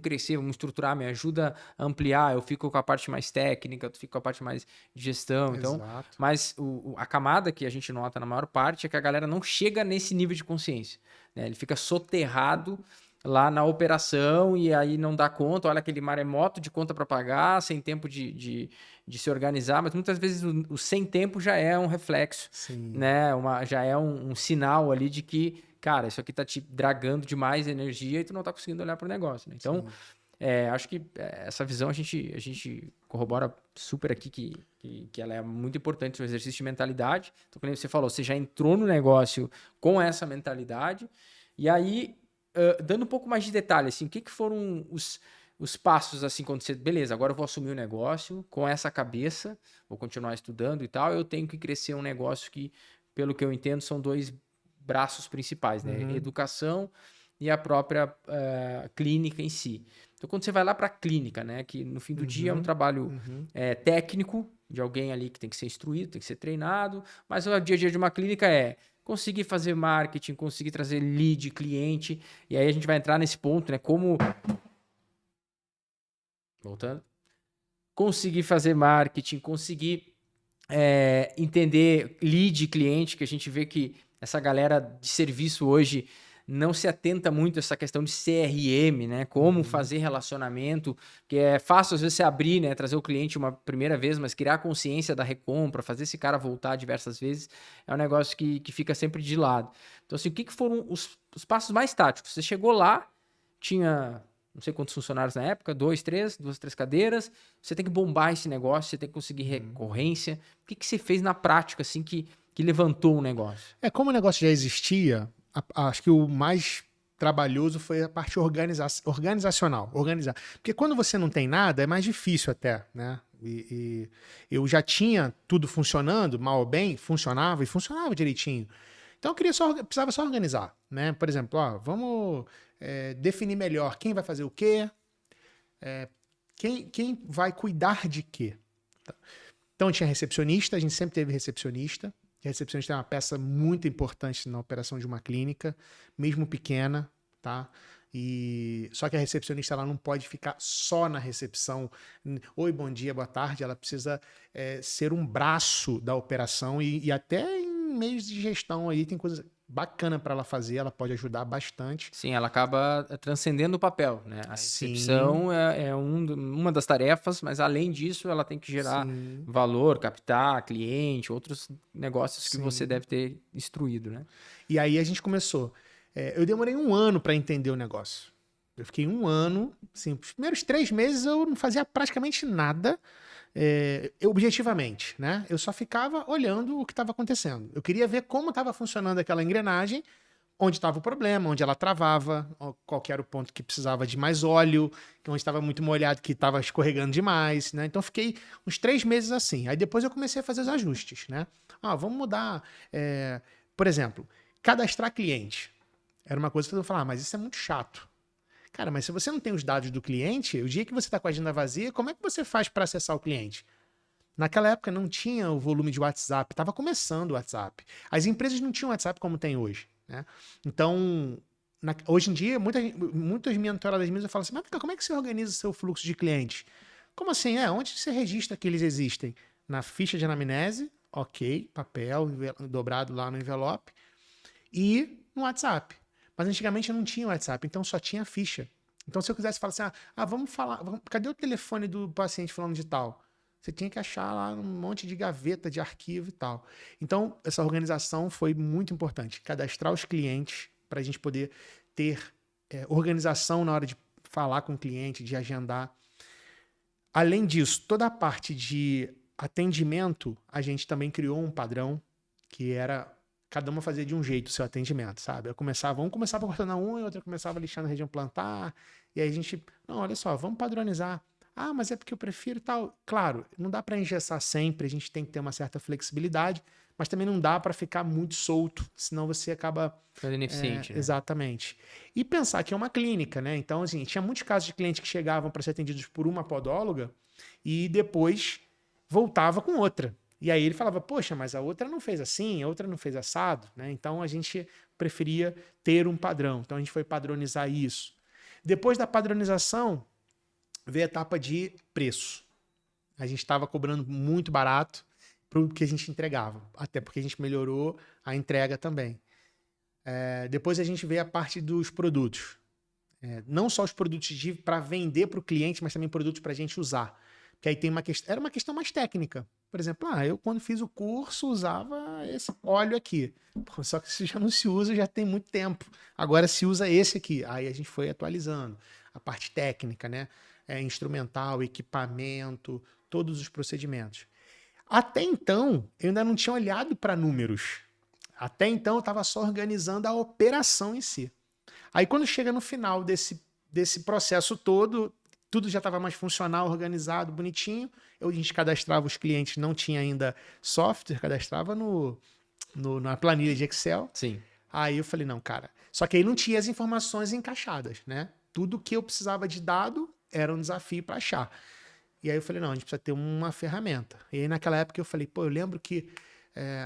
crescer, vamos estruturar, me ajuda a ampliar, eu fico com a parte mais técnica, tu fica com a parte mais de gestão, então, Exato. mas a camada que a gente nota na maior parte é que a galera não chega nesse nível de consciência, né? Ele fica soterrado lá na operação e aí não dá conta, olha aquele maremoto de conta para pagar, sem tempo de se organizar, mas muitas vezes o sem tempo já é um reflexo, Sim. né? Já é um sinal ali de que, cara, isso aqui tá te dragando demais energia e tu não tá conseguindo olhar para o negócio, né? Então, acho que essa visão a gente corrobora super aqui que ela é muito importante, o exercício de mentalidade. Então, como você falou, você já entrou no negócio com essa mentalidade e aí dando um pouco mais de detalhe, assim, o que foram os passos, assim, quando você... Beleza, agora eu vou assumir o negócio com essa cabeça, vou continuar estudando e tal, eu tenho que crescer um negócio que, pelo que eu entendo, são dois braços principais, né? Educação e a própria clínica em si. Então, quando você vai lá para a clínica, né? Que no fim do dia é um trabalho técnico, de alguém ali que tem que ser instruído, tem que ser treinado, mas o dia a dia de uma clínica é conseguir fazer marketing, conseguir trazer lead, cliente, e aí a gente vai entrar nesse ponto, né? Como... Voltando. Conseguir fazer marketing, conseguir entender lead, cliente, que a gente vê que essa galera de serviço hoje não se atenta muito a essa questão de CRM, né? Como fazer relacionamento, que é fácil às vezes você abrir, né? Trazer o cliente uma primeira vez, mas criar consciência da recompra, fazer esse cara voltar diversas vezes, é um negócio que fica sempre de lado. Então, assim, o que foram os passos mais táticos? Você chegou lá, tinha não sei quantos funcionários na época, 2, 3 cadeiras, você tem que bombar esse negócio, você tem que conseguir recorrência. O que você fez na prática, assim, que levantou o negócio? Como o negócio já existia, acho que o mais trabalhoso foi a parte organizacional, organizar. Porque quando você não tem nada, é mais difícil até, né? E eu já tinha tudo funcionando, mal ou bem, funcionava e funcionava direitinho. Então eu precisava só organizar, né? Por exemplo, vamos definir melhor quem vai fazer o quê, quem vai cuidar de quê. Então tinha recepcionista, a gente sempre teve recepcionista. A recepcionista é uma peça muito importante na operação de uma clínica, mesmo pequena, tá? Só que a recepcionista ela não pode ficar só na recepção. Oi, bom dia, boa tarde. Ela precisa ser um braço da operação e até em meios de gestão aí tem coisa bacana para ela fazer, ela pode ajudar bastante. Sim, ela acaba transcendendo o papel, né? A recepção é uma das tarefas, mas além disso ela tem que gerar valor, captar cliente, outros negócios que você deve ter instruído, né? E aí a gente começou. Eu demorei 1 ano para entender o negócio. Eu fiquei 1 ano, assim, os primeiros 3 meses eu não fazia praticamente nada, objetivamente, né? Eu só ficava olhando o que estava acontecendo. Eu queria ver como estava funcionando aquela engrenagem, onde estava o problema, onde ela travava, qual que era o ponto que precisava de mais óleo, onde estava muito molhado, que estava escorregando demais, né? Então fiquei uns 3 meses assim. Aí depois eu comecei a fazer os ajustes, né? Vamos mudar, por exemplo, cadastrar cliente. Era uma coisa que eu falava, mas isso é muito chato. Cara, mas se você não tem os dados do cliente, o dia que você está com a agenda vazia, como é que você faz para acessar o cliente? Naquela época não tinha o volume de WhatsApp, estava começando o WhatsApp. As empresas não tinham WhatsApp como tem hoje, né? Então, hoje em dia, muitas mentoradas minhas eu falo assim, mas como é que você organiza o seu fluxo de clientes? Como assim? Onde você registra que eles existem? Na ficha de anamnese, ok, papel dobrado lá no envelope, e no WhatsApp. Mas antigamente não tinha WhatsApp, então só tinha ficha. Então, se eu quisesse falar assim, vamos falar, cadê o telefone do paciente falando de tal? Você tinha que achar lá um monte de gaveta de arquivo e tal. Então, essa organização foi muito importante. Cadastrar os clientes para a gente poder ter organização na hora de falar com o cliente, de agendar. Além disso, toda a parte de atendimento, a gente também criou um padrão que era cada uma fazia de um jeito o seu atendimento, sabe? Um começava cortando a unha, outra começava lixando a região plantar, e aí a gente, não, olha só, vamos padronizar. Ah, mas é porque eu prefiro tal. Claro, não dá para engessar sempre, a gente tem que ter uma certa flexibilidade, mas também não dá para ficar muito solto, senão você acaba ficando ineficiente, né? Exatamente. E pensar que é uma clínica, né? Então, assim, tinha muitos casos de clientes que chegavam para ser atendidos por uma podóloga e depois voltava com outra. E aí ele falava, poxa, mas a outra não fez assim, a outra não fez assado, né? Então a gente preferia ter um padrão. Então a gente foi padronizar isso. Depois da padronização, veio a etapa de preço. A gente estava cobrando muito barato para o que a gente entregava, até porque a gente melhorou a entrega também. Depois a gente vê a parte dos produtos. Não só os produtos para vender para o cliente, mas também produtos para a gente usar. Porque aí tem era uma questão mais técnica. Por exemplo, eu quando fiz o curso usava esse óleo aqui. Pô, só que isso já não se usa, já tem muito tempo. Agora se usa esse aqui. Aí a gente foi atualizando. A parte técnica, né? Instrumental, equipamento, todos os procedimentos. Até então, eu ainda não tinha olhado para números. Até então, eu estava só organizando a operação em si. Aí, quando chega no final desse processo todo, tudo já estava mais funcional, organizado, bonitinho. A gente cadastrava os clientes, não tinha ainda software, cadastrava na planilha de Excel. Sim. Aí eu falei, não, cara. Só que aí não tinha as informações encaixadas, né? Tudo que eu precisava de dado era um desafio para achar. E aí eu falei, não, a gente precisa ter uma ferramenta. E aí naquela época eu falei, pô, eu lembro que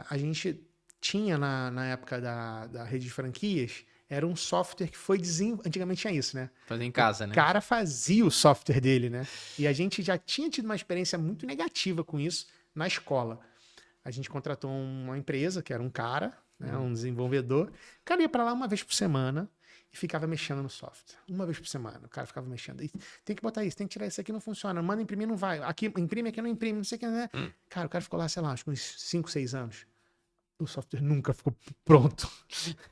a gente tinha na época da rede de franquias, era um software que foi desenvolvido. Antigamente tinha isso, né? Fazer em casa, né? O cara fazia o software dele, né? E a gente já tinha tido uma experiência muito negativa com isso na escola. A gente contratou uma empresa, que era um cara, né, um desenvolvedor. O cara ia para lá uma vez por semana e ficava mexendo no software. Uma vez por semana. O cara ficava mexendo. Tem que botar isso, tem que tirar isso aqui, não funciona. Manda imprimir, não vai. Aqui imprime, aqui não imprime, não sei o que. Né? Cara, o cara ficou lá, sei lá, acho que uns 5, 6 anos. O software nunca ficou pronto.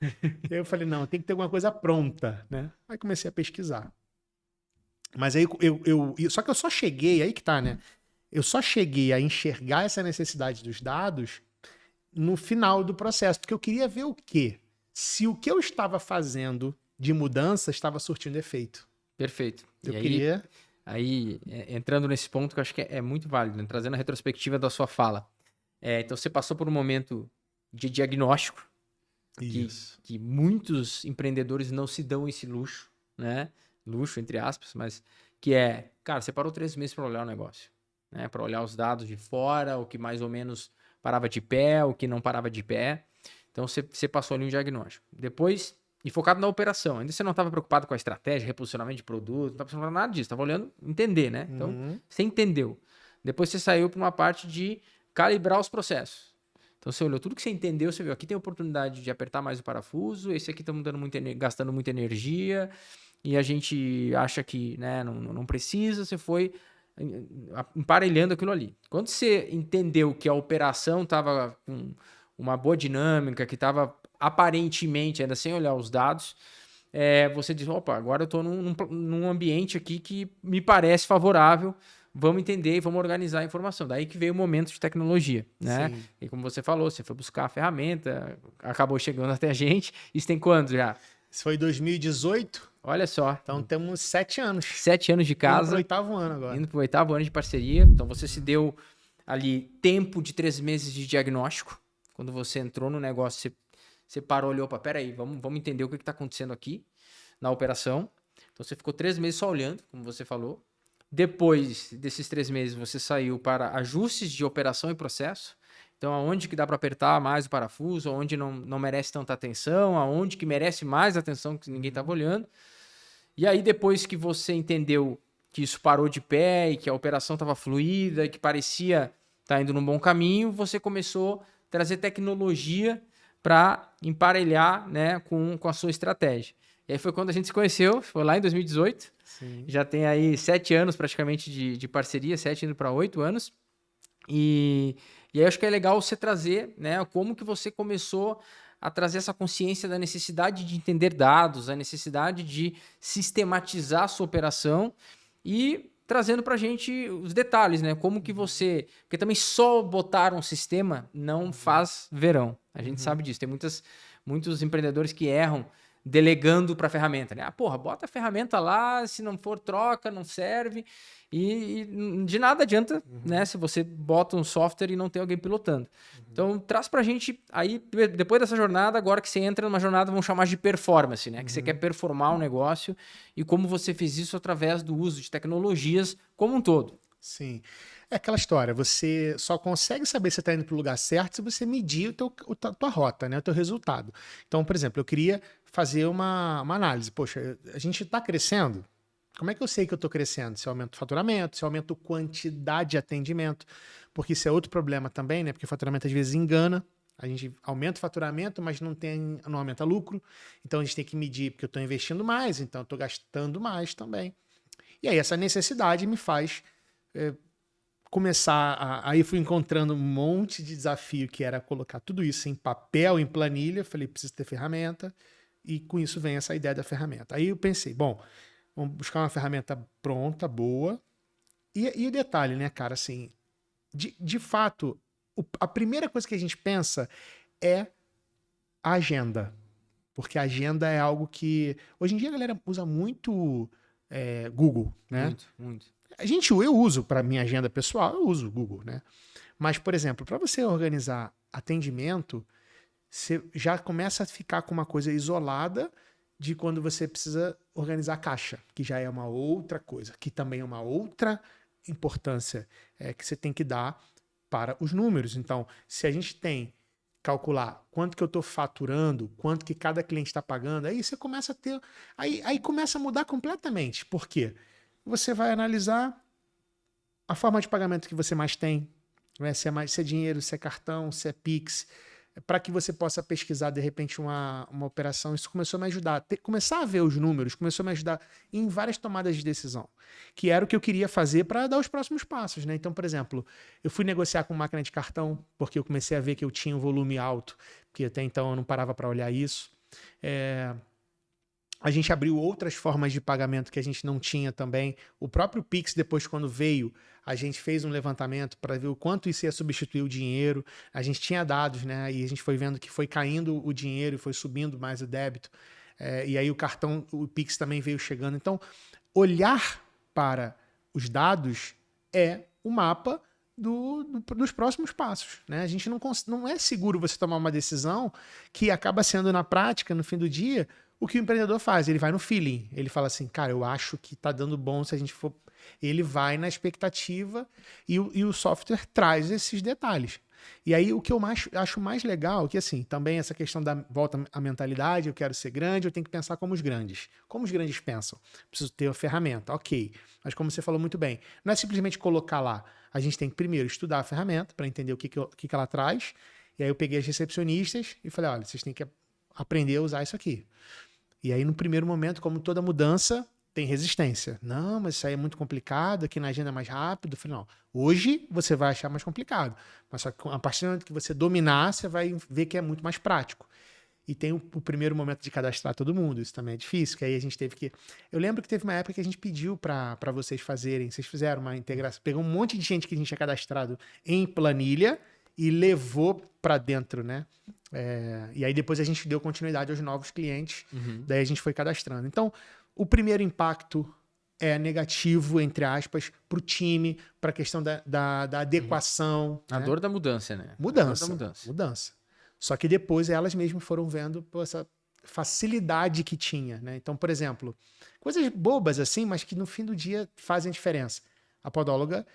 E aí eu falei, não, tem que ter alguma coisa pronta, né? Aí comecei a pesquisar. Mas aí só que eu só cheguei, aí que tá, né? Eu só cheguei a enxergar essa necessidade dos dados no final do processo, porque eu queria ver o quê? Se o que eu estava fazendo de mudança estava surtindo efeito. Perfeito. Eu queria... Aí, entrando nesse ponto que eu acho que é muito válido, né? Trazendo a retrospectiva da sua fala. Então, você passou por um momento de diagnóstico, que muitos empreendedores não se dão esse luxo, né? Luxo, entre aspas, mas que cara, você parou 3 meses para olhar o negócio, né? Para olhar os dados de fora, o que mais ou menos parava de pé, o que não parava de pé. Então, você passou ali um diagnóstico. Depois, e focado na operação. Ainda você não estava preocupado com a estratégia, reposicionamento de produto, não estava preocupado com nada disso. Estava olhando, entender, né? Então, você entendeu. Depois você saiu para uma parte de calibrar os processos. Então, você olhou tudo que você entendeu, você viu, aqui tem oportunidade de apertar mais o parafuso, esse aqui estamos gastando muita energia, e a gente acha que, né, não precisa, você foi emparelhando aquilo ali. Quando você entendeu que a operação estava com uma boa dinâmica, que estava aparentemente, ainda sem olhar os dados, você diz, opa, agora eu estou num ambiente aqui que me parece favorável, vamos entender e vamos organizar a informação. Daí que veio o momento de tecnologia, né? Sim. E como você falou, você foi buscar a ferramenta, acabou chegando até a gente. Isso tem quanto já? Isso foi 2018. Olha só. Então temos 7 anos. 7 anos de casa. Indo pro 8º ano agora. Indo pro 8º ano de parceria. Então você se deu ali tempo de 3 meses de diagnóstico. Quando você entrou no negócio, você parou, olhou, opa, peraí, vamos entender o que está acontecendo aqui na operação. Então você ficou 3 meses só olhando, como você falou. Depois desses 3 meses, você saiu para ajustes de operação e processo. Então, aonde que dá para apertar mais o parafuso, aonde não merece tanta atenção, aonde que merece mais atenção que ninguém estava olhando. E aí, depois que você entendeu que isso parou de pé e que a operação estava fluida e que parecia estar indo num bom caminho, você começou a trazer tecnologia para emparelhar, né, com a sua estratégia. E aí foi quando a gente se conheceu, foi lá em 2018. Sim. Já tem aí 7 anos praticamente de parceria, 7 indo para 8 anos. E aí acho que é legal você trazer, né, como que você começou a trazer essa consciência da necessidade de entender dados, a necessidade de sistematizar a sua operação e trazendo para a gente os detalhes, né? Como que você... Porque também só botar um sistema não faz verão. A gente sabe disso. Tem muitos empreendedores que erram delegando para a ferramenta, né? Porra, bota a ferramenta lá, se não for troca, não serve. E de nada adianta, né? Se você bota um software e não tem alguém pilotando. Então, traz pra gente aí, depois dessa jornada, agora que você entra numa jornada, vamos chamar de performance, né? Que você quer performar um negócio e como você fez isso através do uso de tecnologias como um todo. Sim. É aquela história, você só consegue saber se você está indo para o lugar certo se você medir a tua rota, né? O teu resultado. Então, por exemplo, eu queria fazer uma análise. Poxa, a gente está crescendo? Como é que eu sei que eu estou crescendo? Se eu aumento o faturamento, se eu aumento a quantidade de atendimento, porque isso é outro problema também, né? Porque o faturamento às vezes engana. A gente aumenta o faturamento, mas não aumenta lucro. Então a gente tem que medir, porque eu estou investindo mais, então eu estou gastando mais também. E aí essa necessidade me faz aí fui encontrando um monte de desafio que era colocar tudo isso em papel, em planilha. Falei, preciso ter ferramenta. E com isso vem essa ideia da ferramenta. Aí eu pensei, bom, vamos buscar uma ferramenta pronta, boa. E o detalhe, né, cara, assim, de fato, a primeira coisa que a gente pensa é a agenda. Porque a agenda é algo que... Hoje em dia a galera usa muito Google, né? Muito. Eu uso para minha agenda pessoal, eu uso o Google, né? Mas, por exemplo, para você organizar atendimento, você já começa a ficar com uma coisa isolada de quando você precisa organizar a caixa, que já é uma outra coisa, que também é uma outra importância que você tem que dar para os números. Então, se a gente tem calcular quanto que eu estou faturando, quanto que cada cliente está pagando, aí você começa a ter... Aí começa a mudar completamente. Por quê? Você vai analisar a forma de pagamento que você mais tem, né? Se é dinheiro, se é cartão, se é Pix, para que você possa pesquisar, de repente, uma operação. Isso começou a me ajudar. Começar a ver os números começou a me ajudar em várias tomadas de decisão, que era o que eu queria fazer para dar os próximos passos, né? Então, por exemplo, eu fui negociar com máquina de cartão, porque eu comecei a ver que eu tinha um volume alto, porque até então eu não parava para olhar isso. A gente abriu outras formas de pagamento que a gente não tinha também. O próprio Pix, depois, quando veio, a gente fez um levantamento para ver o quanto isso ia substituir o dinheiro. A gente tinha dados, né? E a gente foi vendo que foi caindo o dinheiro e foi subindo mais o débito. E aí o Pix também veio chegando. Então, olhar para os dados é o mapa dos próximos passos, né? A gente não é seguro você tomar uma decisão que acaba sendo, na prática, no fim do dia, o que o empreendedor faz. Ele vai no feeling. Ele fala assim, cara, eu acho que tá dando bom se a gente for... Ele vai na expectativa e o software traz esses detalhes. E aí o que eu acho mais legal, que assim, também essa questão da volta à mentalidade, eu quero ser grande, eu tenho que pensar como os grandes. Como os grandes pensam? Preciso ter a ferramenta, ok. Mas como você falou muito bem, não é simplesmente colocar lá. A gente tem que primeiro estudar a ferramenta para entender o que ela traz. E aí eu peguei as recepcionistas e falei, olha, vocês têm que aprender a usar isso aqui. E aí, no primeiro momento, como toda mudança, tem resistência. Não, mas isso aí é muito complicado, aqui na agenda é mais rápido. Eu falei, não, hoje você vai achar mais complicado. Mas só que a partir do momento que você dominar, você vai ver que é muito mais prático. E tem o primeiro momento de cadastrar todo mundo. Isso também é difícil, que aí a gente teve que... Eu lembro que teve uma época que a gente pediu para vocês fazerem, vocês fizeram uma integração, pegou um monte de gente que a gente tinha cadastrado em planilha e levou para dentro, né? E aí depois a gente deu continuidade aos novos clientes, daí a gente foi cadastrando. Então, o primeiro impacto é negativo, entre aspas, para o time, para a questão da adequação. A né? dor da mudança, né? Mudança, A dor da mudança. Só que depois elas mesmas foram vendo essa facilidade que tinha, né? Então, por exemplo, coisas bobas assim, mas que no fim do dia fazem diferença. A podóloga,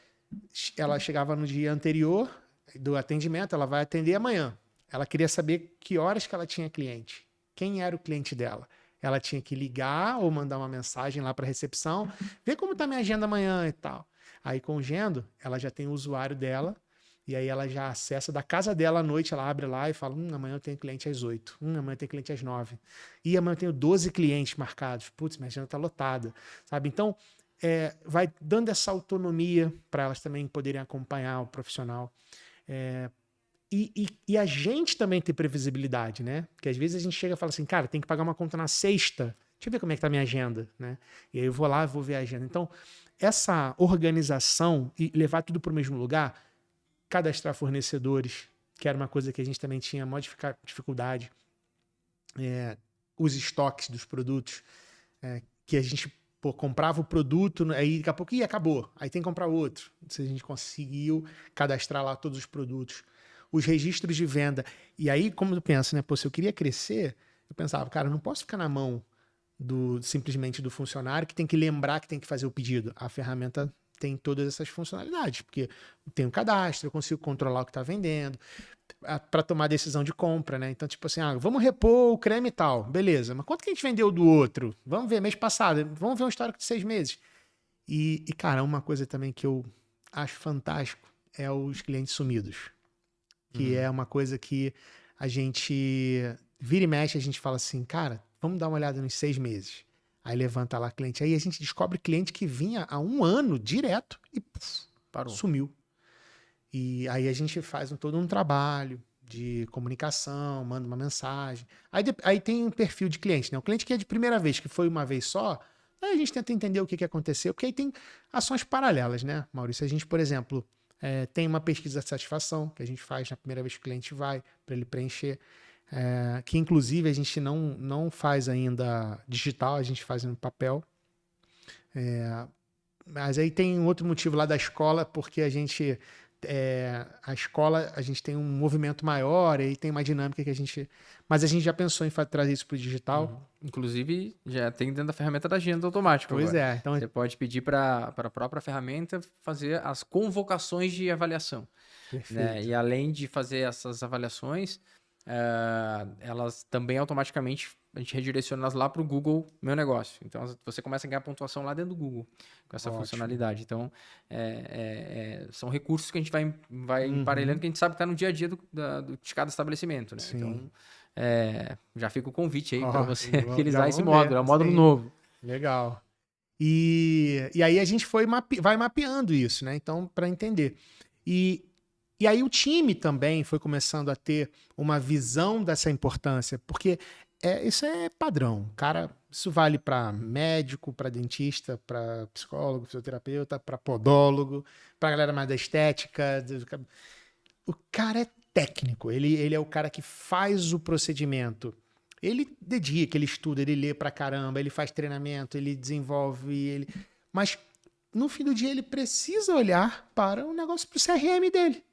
ela chegava no dia anterior, do atendimento, ela vai atender amanhã. Ela queria saber que horas que ela tinha cliente, quem era o cliente dela. Ela tinha que ligar ou mandar uma mensagem lá para a recepção, ver como está minha agenda amanhã e tal. Aí com o Gendo, ela já tem o usuário dela, e aí ela já acessa da casa dela à noite, ela abre lá e fala, amanhã eu tenho cliente às 8, amanhã eu tenho cliente às 9. E amanhã eu tenho 12 clientes marcados. Putz, minha agenda está lotada, sabe? Então, vai dando essa autonomia para elas também poderem acompanhar o profissional. E a gente também ter previsibilidade, né? Porque às vezes a gente chega e fala assim, cara, tem que pagar uma conta na sexta. Deixa eu ver como é que tá a minha agenda, né? E aí eu vou lá e vou ver a agenda. Então, essa organização e levar tudo para o mesmo lugar, cadastrar fornecedores, que era uma coisa que a gente também tinha maior dificuldade, os estoques dos produtos, que a gente comprava o produto, aí daqui a pouco acabou, aí tem que comprar outro. Se a gente conseguiu cadastrar lá todos os produtos, os registros de venda. E aí, como eu penso, né? Pô, se eu queria crescer, eu pensava, cara, eu não posso ficar na mão simplesmente do funcionário que tem que lembrar que tem que fazer o pedido. A ferramenta tem todas essas funcionalidades, porque tem um cadastro, eu consigo controlar o que está vendendo, para tomar decisão de compra, né? Então, tipo assim, vamos repor o creme e tal, beleza, mas quanto que a gente vendeu do outro? Vamos ver, mês passado, vamos ver um histórico de 6 meses. E, cara, uma coisa também que eu acho fantástico é os clientes sumidos, que é uma coisa que a gente vira e mexe, a gente fala assim, cara, vamos dar uma olhada nos 6 meses. Aí levanta lá cliente. Aí a gente descobre cliente que vinha há 1 ano direto e parou. Sumiu. E aí a gente faz todo um trabalho de comunicação, manda uma mensagem. Aí tem um perfil de cliente, né? O cliente que é de primeira vez, que foi uma vez só, aí a gente tenta entender o que aconteceu, porque aí tem ações paralelas, né, Maurício? A gente, por exemplo, tem uma pesquisa de satisfação que a gente faz na primeira vez que o cliente vai, para ele preencher. Que inclusive a gente não faz ainda digital, a gente faz no papel. Mas aí tem outro motivo lá da escola, porque a gente tem um movimento maior e tem uma dinâmica que a gente... Mas a gente já pensou em trazer isso para o digital. Inclusive, já tem dentro da ferramenta da agenda automática. Pois agora. é. Então... Você pode pedir para a própria ferramenta fazer as convocações de avaliação. Perfeito. Né? E além de fazer essas avaliações, elas também automaticamente, a gente redireciona elas lá para o Google Meu Negócio. Então, você começa a ganhar pontuação lá dentro do Google com essa funcionalidade. Então, são recursos que a gente vai emparelhando, que a gente sabe que está no dia a dia de cada estabelecimento. Né? Então, já fica o convite aí para você utilizar esse módulo. É um módulo novo. Legal. E aí a gente vai mapeando isso, né? Então, para entender. E aí o time também foi começando a ter uma visão dessa importância, porque isso é padrão. Cara, isso vale para médico, para dentista, para psicólogo, fisioterapeuta, para podólogo, para galera mais da estética. O cara é técnico, ele é o cara que faz o procedimento. Ele dedica, ele estuda, ele lê pra caramba, ele faz treinamento, ele desenvolve, mas no fim do dia ele precisa olhar para o negócio, para o CRM dele.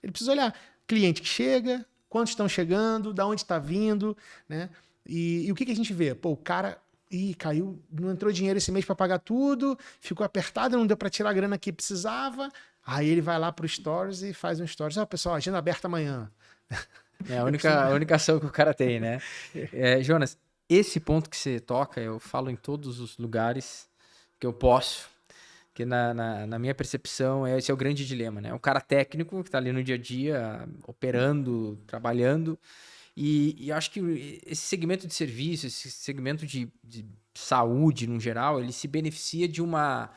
Ele precisa olhar cliente que chega, quantos estão chegando, da onde está vindo, né? E o que a gente vê? Pô, o cara caiu, não entrou dinheiro esse mês para pagar tudo, ficou apertado, não deu para tirar a grana que precisava. Aí ele vai lá pro Stories e faz um Stories. Pessoal, agenda aberta amanhã. É a única ação que o cara tem, né? Jonas, esse ponto que você toca, eu falo em todos os lugares que eu posso, que na minha percepção, esse é o grande dilema, né? O cara técnico que está ali no dia a dia, operando, trabalhando, e acho que esse segmento de serviço, esse segmento de saúde, no geral, ele se beneficia de uma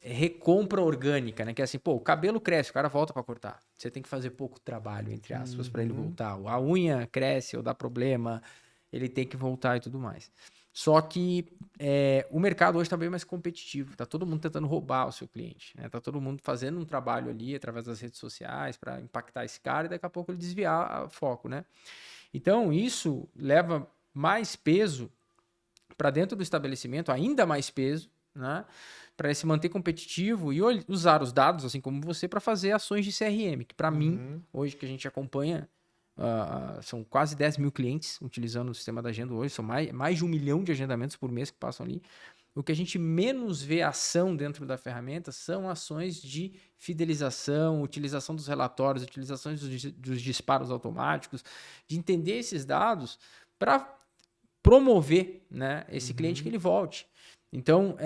recompra orgânica, né? Que é assim, pô, o cabelo cresce, o cara volta para cortar. Você tem que fazer pouco trabalho, entre aspas, para ele voltar. A unha cresce ou dá problema, ele tem que voltar e tudo mais. Só que o mercado hoje está bem mais competitivo, está todo mundo tentando roubar o seu cliente, né? Tá todo mundo fazendo um trabalho ali através das redes sociais para impactar esse cara e daqui a pouco ele desviar o foco, né? Então isso leva mais peso para dentro do estabelecimento, ainda mais peso, né? Para se manter competitivo e usar os dados, assim como você, para fazer ações de CRM, que para mim, hoje que a gente acompanha, são quase 10 mil clientes utilizando o sistema da agenda hoje, são mais de 1 milhão de agendamentos por mês que passam ali. o que a gente menos vê ação dentro da ferramenta são ações de fidelização, utilização dos relatórios, utilização dos disparos automáticos, de entender esses dados para promover, né, esse cliente que ele volte. Então,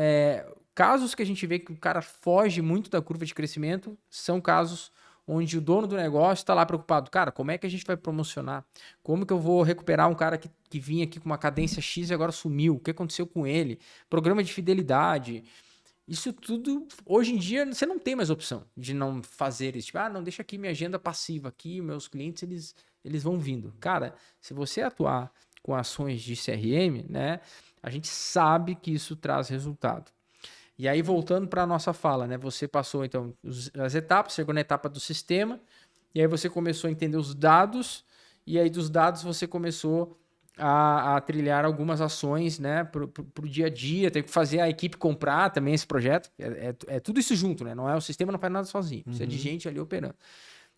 casos que a gente vê que o cara foge muito da curva de crescimento são casos onde o dono do negócio está lá preocupado. Cara, como é que a gente vai promocionar? Como que eu vou recuperar um cara que vinha aqui com uma cadência X e agora sumiu? O que aconteceu com ele? Programa de fidelidade. Isso tudo, hoje em dia, você não tem mais opção de não fazer isso. Tipo, não, deixa aqui minha agenda passiva aqui, meus clientes, eles vão vindo. Cara, se você atuar com ações de CRM, né, a gente sabe que isso traz resultado. E aí, voltando para a nossa fala, né? Você passou, então, as etapas, chegou na etapa do sistema, e aí você começou a entender os dados, e aí dos dados você começou a trilhar algumas ações, né? Para o dia a dia, tem que fazer a equipe comprar também esse projeto. É tudo isso junto, né? Não é, o sistema não faz nada sozinho, precisa de gente ali operando.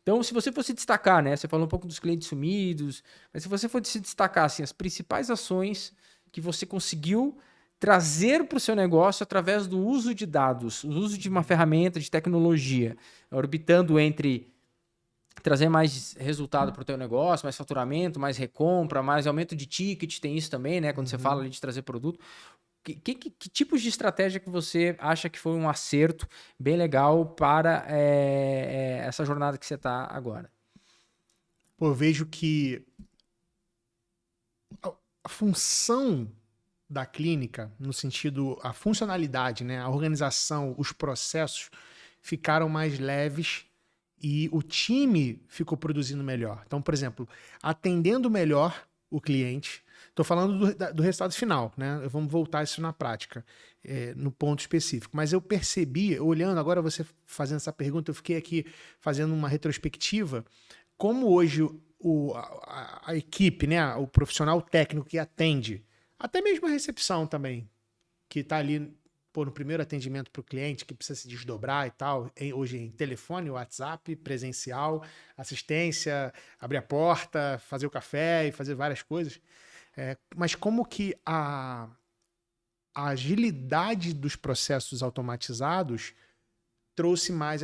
Então, se você fosse destacar, né? Você falou um pouco dos clientes sumidos, mas se você fosse destacar, assim, as principais ações que você conseguiu trazer para o seu negócio através do uso de dados, o uso de uma ferramenta de tecnologia, orbitando entre trazer mais resultado para o teu negócio, mais faturamento, mais recompra, mais aumento de ticket, tem isso também, né? Quando você fala ali de trazer produto. Que tipos de estratégia que você acha que foi um acerto bem legal para essa jornada que você está agora? Pô, eu vejo que a função da clínica, no sentido, a funcionalidade, né, a organização, os processos ficaram mais leves e o time ficou produzindo melhor. Então, por exemplo, atendendo melhor o cliente, estou falando do resultado final, né? Vamos voltar isso na prática, no ponto específico. Mas eu percebi, olhando, agora você fazendo essa pergunta, eu fiquei aqui fazendo uma retrospectiva, como hoje a equipe, né, o profissional técnico que atende, até mesmo a recepção também, que está ali no primeiro atendimento para o cliente, que precisa se desdobrar e tal, hoje em telefone, WhatsApp, presencial, assistência, abrir a porta, fazer o café e fazer várias coisas. Mas como que a agilidade dos processos automatizados trouxe mais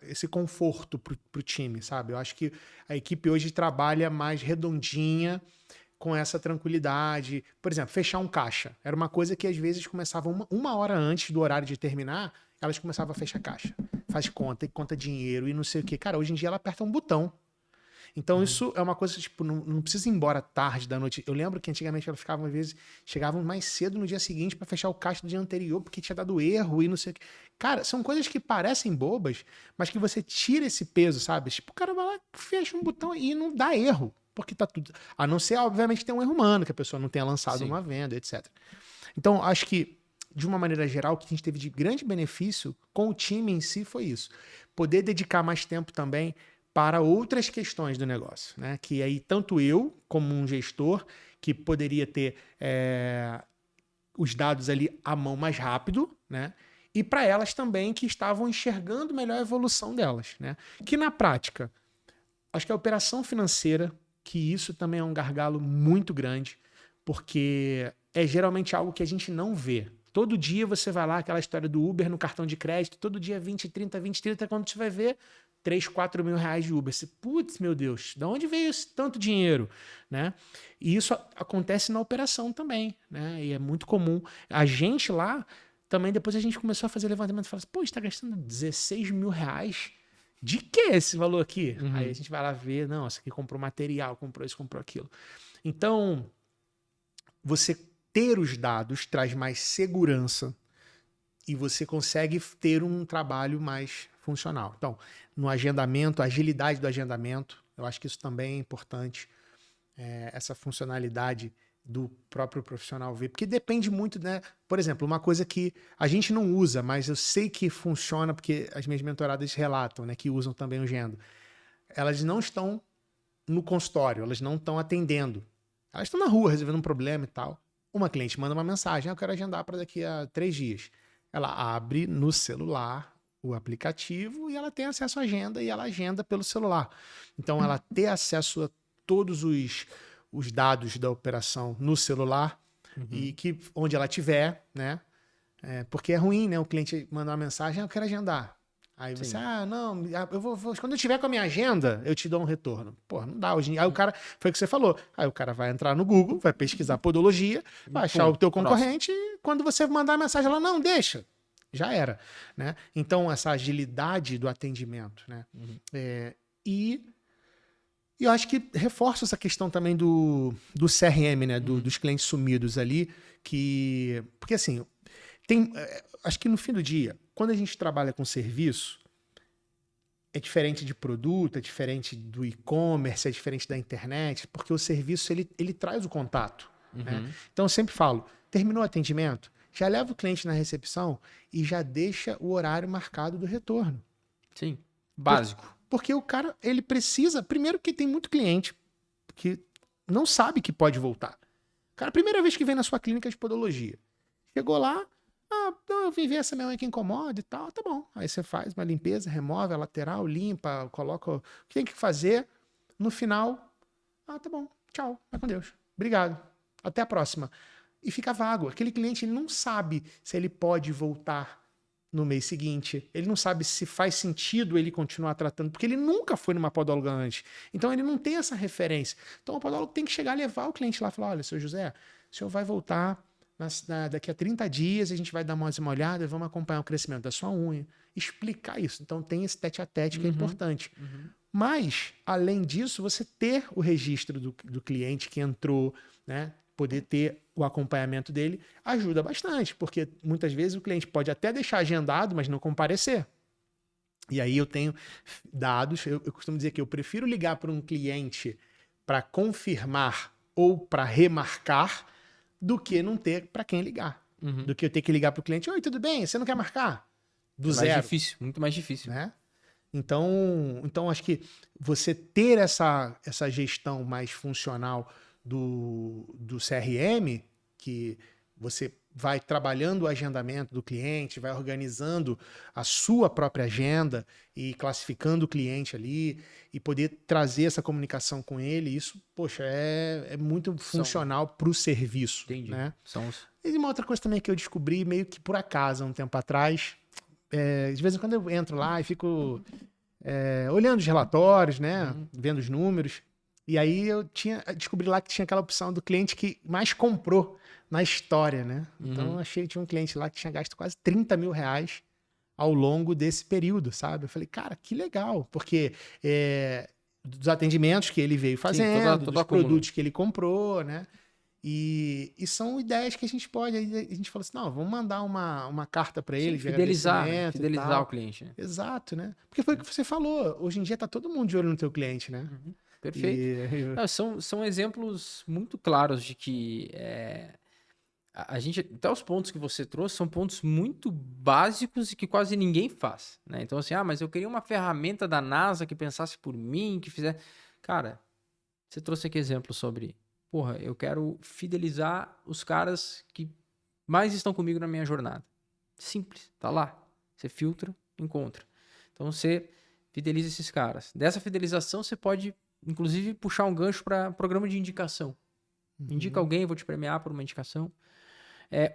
esse conforto para o time, sabe? Eu acho que a equipe hoje trabalha mais redondinha, com essa tranquilidade. Por exemplo, fechar um caixa. Era uma coisa que às vezes começava uma hora antes do horário de terminar, elas começavam a fechar caixa. Faz conta, e conta dinheiro e não sei o quê. Cara, hoje em dia ela aperta um botão. Então isso é uma coisa, tipo, não precisa ir embora tarde da noite. Eu lembro que antigamente ela ficava, às vezes, chegavam mais cedo no dia seguinte para fechar o caixa do dia anterior, porque tinha dado erro e não sei o quê. Cara, são coisas que parecem bobas, mas que você tira esse peso, sabe? Tipo, o cara vai lá, fecha um botão e não dá erro. Porque tá tudo. A não ser, obviamente, que tem um erro humano, que a pessoa não tenha lançado uma venda, etc. Então, acho que, de uma maneira geral, o que a gente teve de grande benefício com o time em si foi isso. Poder dedicar mais tempo também para outras questões do negócio, né? Que aí, tanto eu, como um gestor, que poderia ter os dados ali à mão mais rápido, né? E para elas também, que estavam enxergando melhor a evolução delas, né? Que na prática, acho que a operação financeira, que isso também é um gargalo muito grande, porque é geralmente algo que a gente não vê. Todo dia você vai lá, aquela história do Uber no cartão de crédito, todo dia 20, 30, 20, 30, quando você vai ver 3, 4 mil reais de Uber. Você, putz, meu Deus, de onde veio esse tanto dinheiro? Né? E isso acontece na operação também, né? E é muito comum. A gente lá, também depois a gente começou a fazer levantamento e falou assim, pô, está gastando 16 mil reais. De que esse valor aqui? Aí a gente vai lá ver, não, esse aqui comprou material, comprou isso, comprou aquilo. Então, você ter os dados traz mais segurança e você consegue ter um trabalho mais funcional. Então, no agendamento, a agilidade do agendamento, eu acho que isso também é importante, essa funcionalidade do próprio profissional ver, porque depende muito, né? Por exemplo, uma coisa que a gente não usa, mas eu sei que funciona, porque as minhas mentoradas relatam, né, que usam também o Gendo. Elas não estão no consultório, elas não estão atendendo. Elas estão na rua resolvendo um problema e tal. Uma cliente manda uma mensagem, eu quero agendar para daqui a 3 dias. Ela abre no celular o aplicativo e ela tem acesso à agenda e ela agenda pelo celular. Então, ela ter acesso a todos os dados da operação no celular e que onde ela estiver, né? Porque é ruim, né? O cliente mandar uma mensagem, eu quero agendar. Aí você, não, quando eu tiver com a minha agenda, eu te dou um retorno. Pô, não dá hoje. Aí o cara, foi o que você falou. Aí o cara vai entrar no Google, vai pesquisar podologia, vai achar o teu concorrente e quando você mandar a mensagem, ela não deixa. Já era, né? Então, essa agilidade do atendimento, né? E eu acho que reforça essa questão também do CRM, né? Dos clientes sumidos ali, porque assim, acho que no fim do dia, quando a gente trabalha com serviço, é diferente de produto, é diferente do e-commerce, é diferente da internet, porque o serviço, ele traz o contato, né? Então, eu sempre falo, terminou o atendimento, já leva o cliente na recepção e já deixa o horário marcado do retorno. Sim, básico. Porque o cara, ele precisa... Primeiro que tem muito cliente que não sabe que pode voltar. Cara, a primeira vez que vem na sua clínica de podologia, chegou lá, não, eu vim ver essa minha unha que incomoda e tal, tá bom. Aí você faz uma limpeza, remove a lateral, limpa, coloca o que tem que fazer. No final, tá bom, tchau, vai com Deus. Obrigado, até a próxima. E fica vago. Aquele cliente não sabe se ele pode voltar no mês seguinte. Ele não sabe se faz sentido ele continuar tratando, porque ele nunca foi numa podóloga antes. Então, ele não tem essa referência. Então, o podólogo tem que chegar, levar o cliente lá e falar, olha, seu José, o senhor vai voltar daqui a 30 dias, a gente vai dar mais uma olhada, vamos acompanhar o crescimento da sua unha. Explicar isso. Então, tem esse tete-a-tete que é importante. Mas, além disso, você ter o registro do cliente que entrou, né? Poder ter o acompanhamento dele ajuda bastante, porque muitas vezes o cliente pode até deixar agendado, mas não comparecer. E aí eu tenho dados, eu costumo dizer que eu prefiro ligar para um cliente para confirmar ou para remarcar do que não ter para quem ligar. Do que eu ter que ligar para o cliente, oi, tudo bem? Você não quer marcar? Do zero. Mais difícil, muito mais difícil. Né? Então, acho que você ter essa gestão mais funcional do CRM, que você vai trabalhando o agendamento do cliente, vai organizando a sua própria agenda e classificando o cliente ali e poder trazer essa comunicação com ele, isso, poxa, é muito funcional para o serviço. Entendi. Né? E uma outra coisa também que eu descobri meio que por acaso, há um tempo atrás, de vez em quando eu entro lá e fico olhando os relatórios, né? Vendo os números. E aí eu descobri lá que tinha aquela opção do cliente que mais comprou na história, né? Então eu achei que tinha um cliente lá que tinha gasto quase 30 mil reais ao longo desse período, sabe? Eu falei, cara, que legal, porque dos atendimentos que ele veio fazendo, dos produtos que ele comprou, né? E são ideias que a gente pode... A gente falou assim, não, vamos mandar uma carta para ele. Fidelizar o cliente. Né? Exato, né? Porque foi o que você falou. Hoje em dia tá todo mundo de olho no teu cliente, né? Perfeito. Não, são exemplos muito claros de que a gente, até os pontos que você trouxe são pontos muito básicos e que quase ninguém faz. Né? Então, assim, mas eu queria uma ferramenta da NASA que pensasse por mim, que fizesse... Cara, você trouxe aqui exemplo sobre... Porra, eu quero fidelizar os caras que mais estão comigo na minha jornada. Simples, tá lá. Você filtra, encontra. Então você fideliza esses caras. Dessa fidelização você pode, inclusive, puxar um gancho para programa de indicação. Indica alguém, vou te premiar por uma indicação.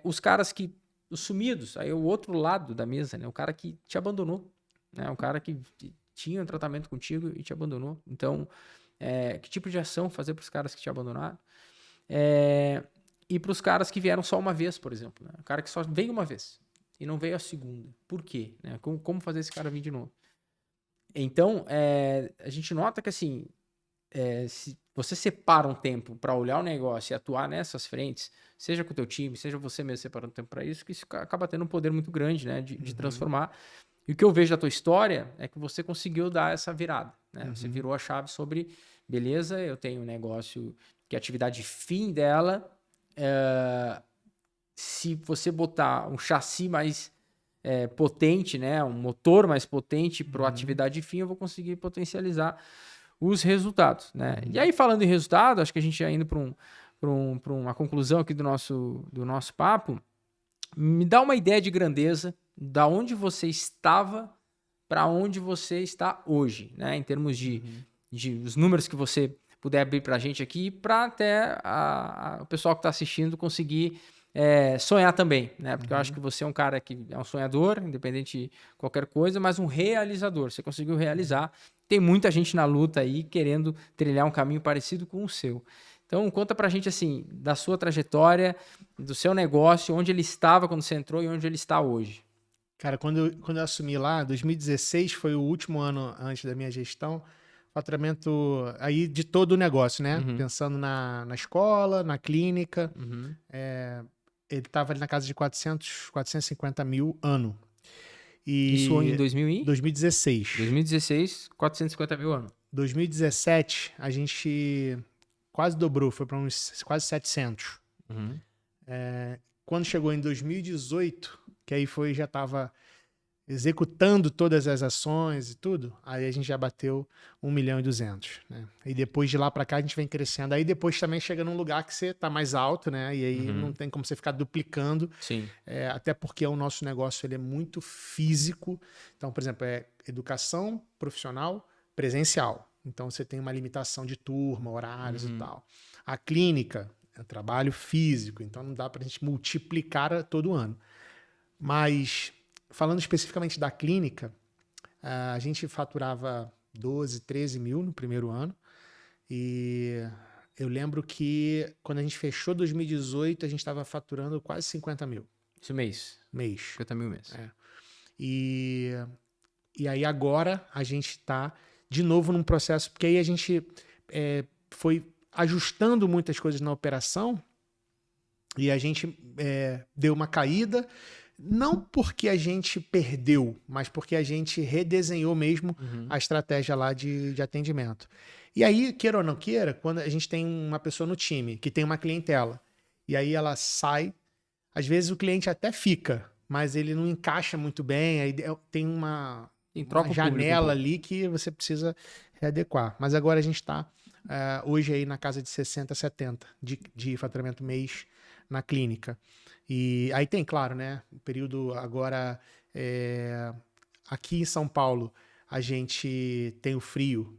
Os caras os sumidos, aí é o outro lado da mesa, né? O cara que te abandonou. Né? O cara que tinha um tratamento contigo e te abandonou. Então... que tipo de ação fazer para os caras que te abandonaram e para os caras que vieram só uma vez, por exemplo. Né? O cara que só veio uma vez e não veio a segunda. Por quê? Né? Como fazer esse cara vir de novo? Então, a gente nota que assim, se você separa um tempo para olhar o negócio e atuar nessas frentes, seja com o teu time, seja você mesmo separando tempo para isso, que isso acaba tendo um poder muito grande, né, de transformar. E o que eu vejo da tua história é que você conseguiu dar essa virada. Né? Você virou a chave sobre, beleza, eu tenho um negócio que a atividade fim dela, se você botar um chassi mais potente, né? Um motor mais potente para a atividade fim, eu vou conseguir potencializar os resultados. Né? E aí, falando em resultado, acho que a gente já indo para uma conclusão aqui do nosso papo, me dá uma ideia de grandeza da onde você estava para onde você está hoje, né? Em termos de os números que você puder abrir para a gente aqui, para até o pessoal que está assistindo conseguir sonhar também, né? Porque eu acho que você é um cara que é um sonhador, independente de qualquer coisa, mas um realizador. Você conseguiu realizar. Tem muita gente na luta aí querendo trilhar um caminho parecido com o seu. Então, conta pra gente, assim, da sua trajetória, do seu negócio, onde ele estava quando você entrou e onde ele está hoje. Cara, quando eu assumi lá, 2016 foi o último ano antes da minha gestão, faturamento aí de todo o negócio, né? Uhum. Pensando na escola, na clínica, Uhum. ele estava ali na casa de 450 mil ano. Isso em E 2016. 2016, 450 mil anos. 2017, a gente quase dobrou, foi para uns quase 700. Uhum. Quando chegou em 2018, que aí já estava executando todas as ações e tudo, aí a gente já bateu 1.200.000, né? E depois de lá para cá a gente vem crescendo. Aí depois também chega num lugar que você tá mais alto, né? E aí não tem como você ficar duplicando. Sim. Até porque o nosso negócio ele é muito físico. Então, por exemplo, é educação profissional presencial. Então você tem uma limitação de turma, horários e tal. A clínica é trabalho físico, então não dá para a gente multiplicar todo ano. Mas falando especificamente da clínica, a gente faturava 12, 13 mil no primeiro ano. E eu lembro que quando a gente fechou 2018, a gente estava faturando quase 50 mil. Isso mês. 50 mil mês. E aí agora a gente está de novo num processo, porque aí a gente foi ajustando muitas coisas na operação e a gente deu uma caída. Não porque a gente perdeu, mas porque a gente redesenhou mesmo a estratégia lá de atendimento. E aí, queira ou não queira, quando a gente tem uma pessoa no time que tem uma clientela, e aí ela sai, às vezes o cliente até fica, mas ele não encaixa muito bem, aí tem uma janela ali que você precisa readequar. Mas agora a gente está hoje aí na casa de 60, 70 de faturamento mês na clínica. E aí tem, claro, né? O período agora, aqui em São Paulo, a gente tem o frio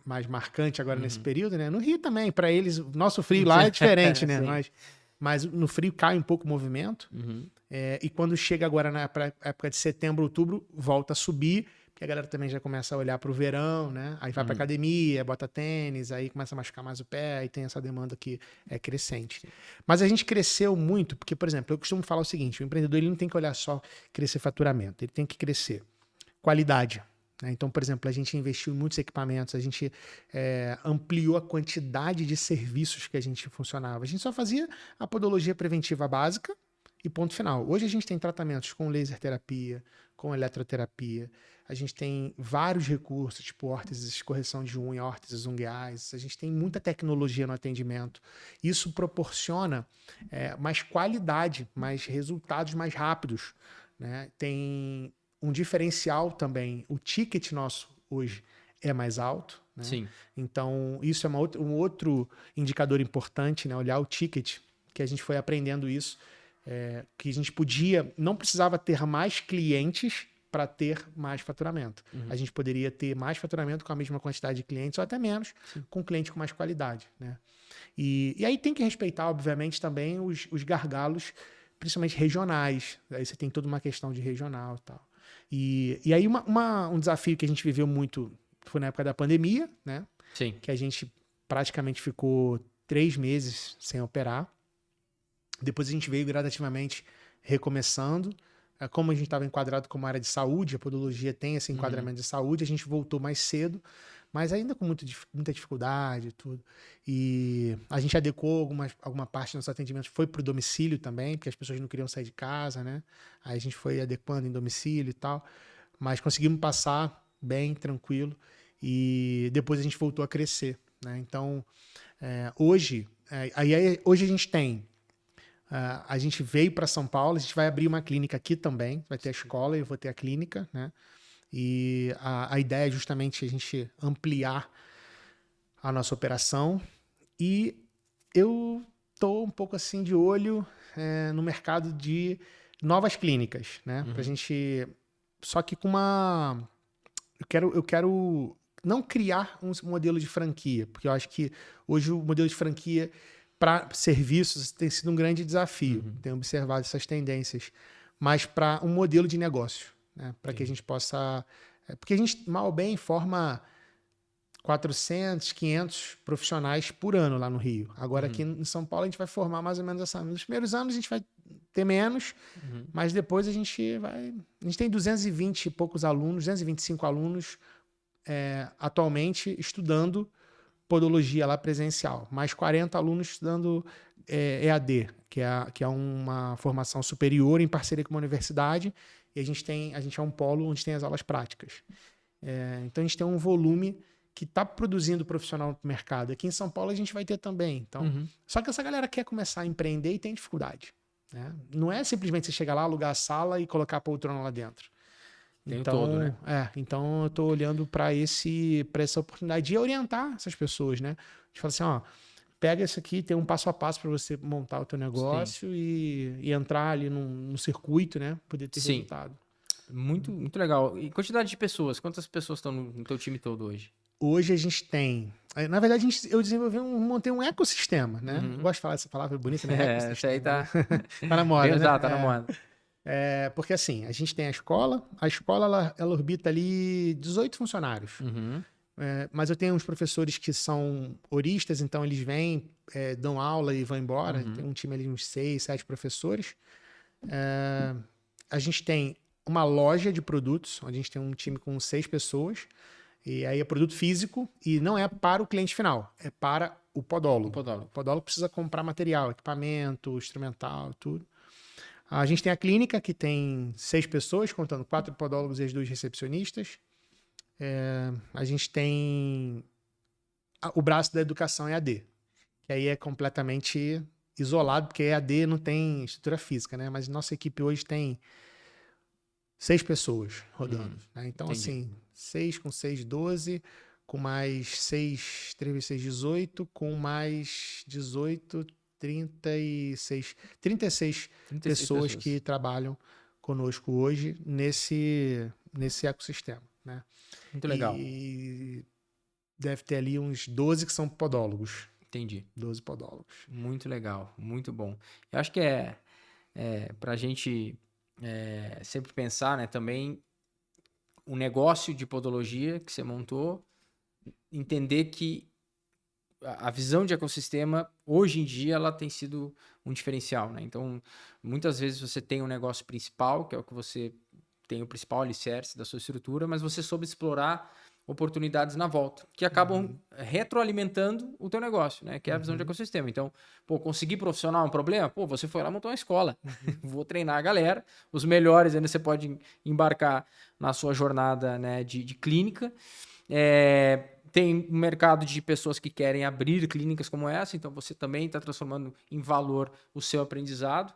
mais marcante agora nesse período, né? No Rio também, para eles, o nosso frio lá é diferente, né? Mas no frio cai um pouco o movimento. E quando chega agora na época de setembro, outubro, volta a subir, porque a galera também já começa a olhar para o verão, né? Aí vai para academia, bota tênis, aí começa a machucar mais o pé, aí tem essa demanda que é crescente. Sim. Mas a gente cresceu muito, porque, por exemplo, eu costumo falar o seguinte, o empreendedor ele não tem que olhar só crescer faturamento, ele tem que crescer qualidade. Né? Então, por exemplo, a gente investiu em muitos equipamentos, a gente ampliou a quantidade de serviços que a gente funcionava. A gente só fazia a podologia preventiva básica e ponto final. Hoje a gente tem tratamentos com laser terapia, com eletroterapia, a gente tem vários recursos, tipo órteses, correção de unha, órteses ungueais, a gente tem muita tecnologia no atendimento. Isso proporciona mais qualidade, mais resultados mais rápidos. Né? Tem um diferencial também, o ticket nosso hoje é mais alto. Né? Sim. Então, isso é um outro indicador importante, né? Olhar o ticket, que a gente foi aprendendo isso, que a gente não precisava ter mais clientes para ter mais faturamento. A gente poderia ter mais faturamento com a mesma quantidade de clientes, ou até menos, com cliente com mais qualidade. Né? E aí tem que respeitar, obviamente, também os gargalos, principalmente regionais. Aí você tem toda uma questão de regional e tal. E aí um desafio que a gente viveu muito foi na época da pandemia, né? Sim. Que a gente praticamente ficou 3 meses sem operar. Depois a gente veio gradativamente recomeçando. Como a gente estava enquadrado como área de saúde, a podologia tem esse enquadramento de saúde, a gente voltou mais cedo, mas ainda com muita dificuldade e tudo. E a gente adequou alguma parte do nosso atendimento, foi para o domicílio também, porque as pessoas não queriam sair de casa, né? Aí a gente foi adequando em domicílio e tal, mas conseguimos passar bem, tranquilo, e depois a gente voltou a crescer, né? Então, hoje a gente tem... a gente veio para São Paulo, a gente vai abrir uma clínica aqui também, vai ter a escola e eu vou ter a clínica, né? E a ideia é justamente a gente ampliar a nossa operação. E eu estou um pouco assim de olho no mercado de novas clínicas, né? Pra gente... Só que com uma... Eu quero não criar um modelo de franquia, porque eu acho que hoje o modelo de franquia para serviços tem sido um grande desafio. Tenho observado essas tendências, mas para um modelo de negócio, né? Para que a gente possa... Porque a gente, mal ou bem, forma 400, 500 profissionais por ano lá no Rio. Agora, aqui em São Paulo, a gente vai formar mais ou menos essa... Nos primeiros anos, a gente vai ter menos, mas depois a gente vai... A gente tem 220 e poucos alunos, 225 alunos atualmente estudando podologia lá presencial, mais 40 alunos estudando EAD, que é uma formação superior em parceria com uma universidade, e a gente é um polo onde tem as aulas práticas. Então a gente tem um volume que está produzindo profissional no mercado. Aqui em São Paulo a gente vai ter também. Então, só que essa galera quer começar a empreender e tem dificuldade, né? Não é simplesmente você chegar lá, alugar a sala e colocar a poltrona lá dentro. Tem Então, todo, né? Então eu estou olhando para essa oportunidade de orientar essas pessoas, né? De falar assim, ó, pega isso aqui, tem um passo a passo para você montar o teu negócio e entrar ali num circuito, né? Poder ter resultado. Muito, muito legal. E quantidade de pessoas? Quantas pessoas estão no teu time todo hoje? Hoje a gente tem... Na verdade, eu montei um ecossistema, né? Eu gosto de falar essa palavra bonita, né? Essa aí tá... Tá na moda, né? Tá na moda. Porque assim, a gente tem a escola ela orbita ali 18 funcionários. Mas eu tenho uns professores que são horistas, então eles vêm, dão aula e vão embora. Tem um time ali, uns 6, 7 professores. A gente tem uma loja de produtos, onde a gente tem um time com 6 pessoas. E aí é produto físico e não é para o cliente final, é para o podólogo. O podólogo precisa comprar material, equipamento, instrumental, tudo. A gente tem a clínica, que tem 6 pessoas, contando 4 podólogos e as 2 recepcionistas. A gente tem o braço da educação EAD, que aí é completamente isolado, porque EAD não tem estrutura física, né? Mas nossa equipe hoje tem 6 pessoas rodando, né? Então, assim, 6 com 6, 12, com mais 6, 3 vezes 6, 18, com mais 18, 36 pessoas que trabalham conosco hoje nesse ecossistema, né? Muito legal. E deve ter ali uns 12 que são podólogos. Entendi. 12 podólogos. Muito legal, muito bom. Eu acho que pra gente sempre pensar, né, também o negócio de podologia que você montou, entender que a visão de ecossistema, hoje em dia, ela tem sido um diferencial, né? Então, muitas vezes você tem um negócio principal, que é o que você tem o principal alicerce da sua estrutura, mas você soube explorar oportunidades na volta, que acabam retroalimentando o teu negócio, né? Que é a visão de ecossistema. Então, conseguir profissional é um problema? Você foi lá e montou uma escola. Vou treinar a galera. Os melhores ainda você pode embarcar na sua jornada, né, de clínica. Tem um mercado de pessoas que querem abrir clínicas como essa, então você também está transformando em valor o seu aprendizado.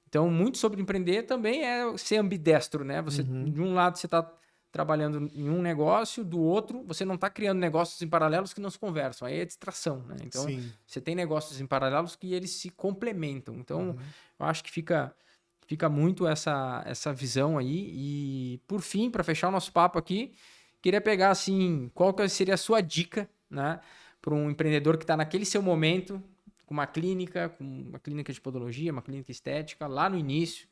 Então, muito sobre empreender também é ser ambidestro, né? Você, de um lado, você está trabalhando em um negócio, do outro, você não está criando negócios em paralelos que não se conversam. Aí é distração, né? Então, você tem negócios em paralelos que eles se complementam. Então, eu acho que fica muito essa visão aí. E, por fim, para fechar o nosso papo aqui, queria pegar, assim, qual que seria a sua dica, né, para um empreendedor que está naquele seu momento, com uma clínica de podologia, uma clínica estética, lá no início,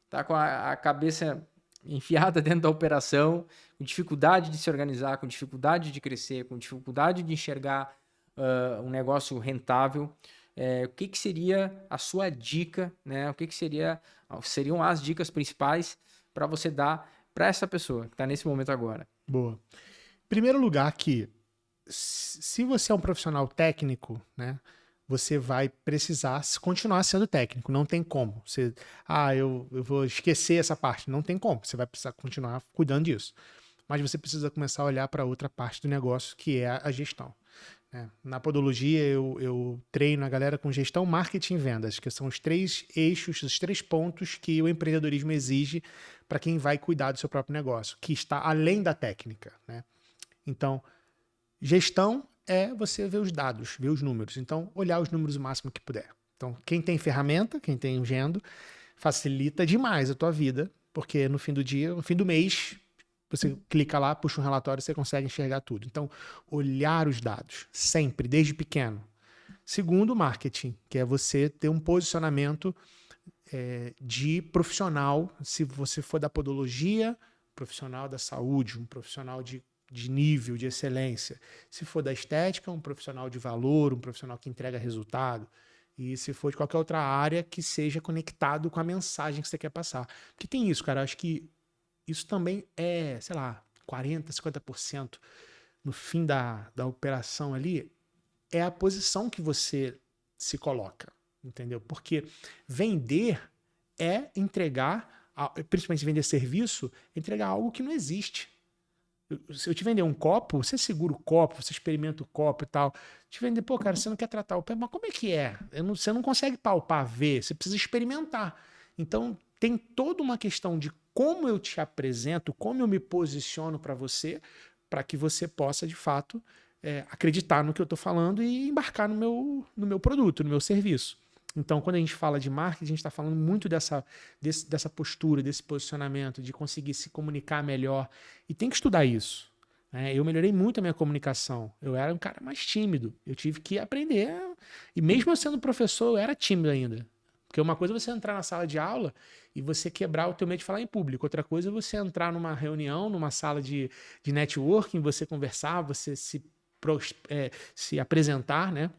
tá com a cabeça enfiada dentro da operação, com dificuldade de se organizar, com dificuldade de crescer, com dificuldade de enxergar um negócio rentável. O que seria a sua dica, né? O que seriam as dicas principais para você dar para essa pessoa que está nesse momento agora? Boa. Em primeiro lugar, que se você é um profissional técnico, né, você vai precisar continuar sendo técnico. Não tem como. Eu vou esquecer essa parte. Não tem como. Você vai precisar continuar cuidando disso. Mas você precisa começar a olhar para outra parte do negócio, que é a gestão, né? Na podologia, eu treino a galera com gestão, marketing e vendas, que são os 3 eixos, os 3 pontos que o empreendedorismo exige para quem vai cuidar do seu próprio negócio, que está além da técnica, né? Então, gestão é você ver os dados, ver os números. Então, olhar os números o máximo que puder. Então, quem tem ferramenta, quem tem Gendo, facilita demais a tua vida, porque no fim do dia, no fim do mês, você clica lá, puxa um relatório, você consegue enxergar tudo. Então, olhar os dados, sempre, desde pequeno. Segundo, marketing, que é você ter um posicionamento de profissional, se você for da podologia, profissional da saúde, um profissional de nível, de excelência. Se for da estética, um profissional de valor, um profissional que entrega resultado. E se for de qualquer outra área que seja conectado com a mensagem que você quer passar. Porque tem isso, cara, eu acho que isso também é, sei lá, 40%, 50% no fim da operação ali, é a posição que você se coloca, entendeu? Porque vender é entregar, principalmente vender serviço, entregar algo que não existe. Se eu te vender um copo, você segura o copo, você experimenta o copo e tal. Te vender, pô, cara, você não quer tratar o pé, mas como é que é? Você não consegue palpar, ver, você precisa experimentar. Então, tem toda uma questão de como eu te apresento, como eu me posiciono para você, para que você possa, de fato, acreditar no que eu estou falando e embarcar no meu produto, no meu serviço. Então, quando a gente fala de marketing, a gente está falando muito dessa postura, desse posicionamento, de conseguir se comunicar melhor. E tem que estudar isso. Né? Eu melhorei muito a minha comunicação. Eu era um cara mais tímido. Eu tive que aprender. E mesmo eu sendo professor, eu era tímido ainda. Porque uma coisa é você entrar na sala de aula e você quebrar o teu medo de falar em público. Outra coisa é você entrar numa reunião, numa sala de networking, você conversar, você se apresentar, né?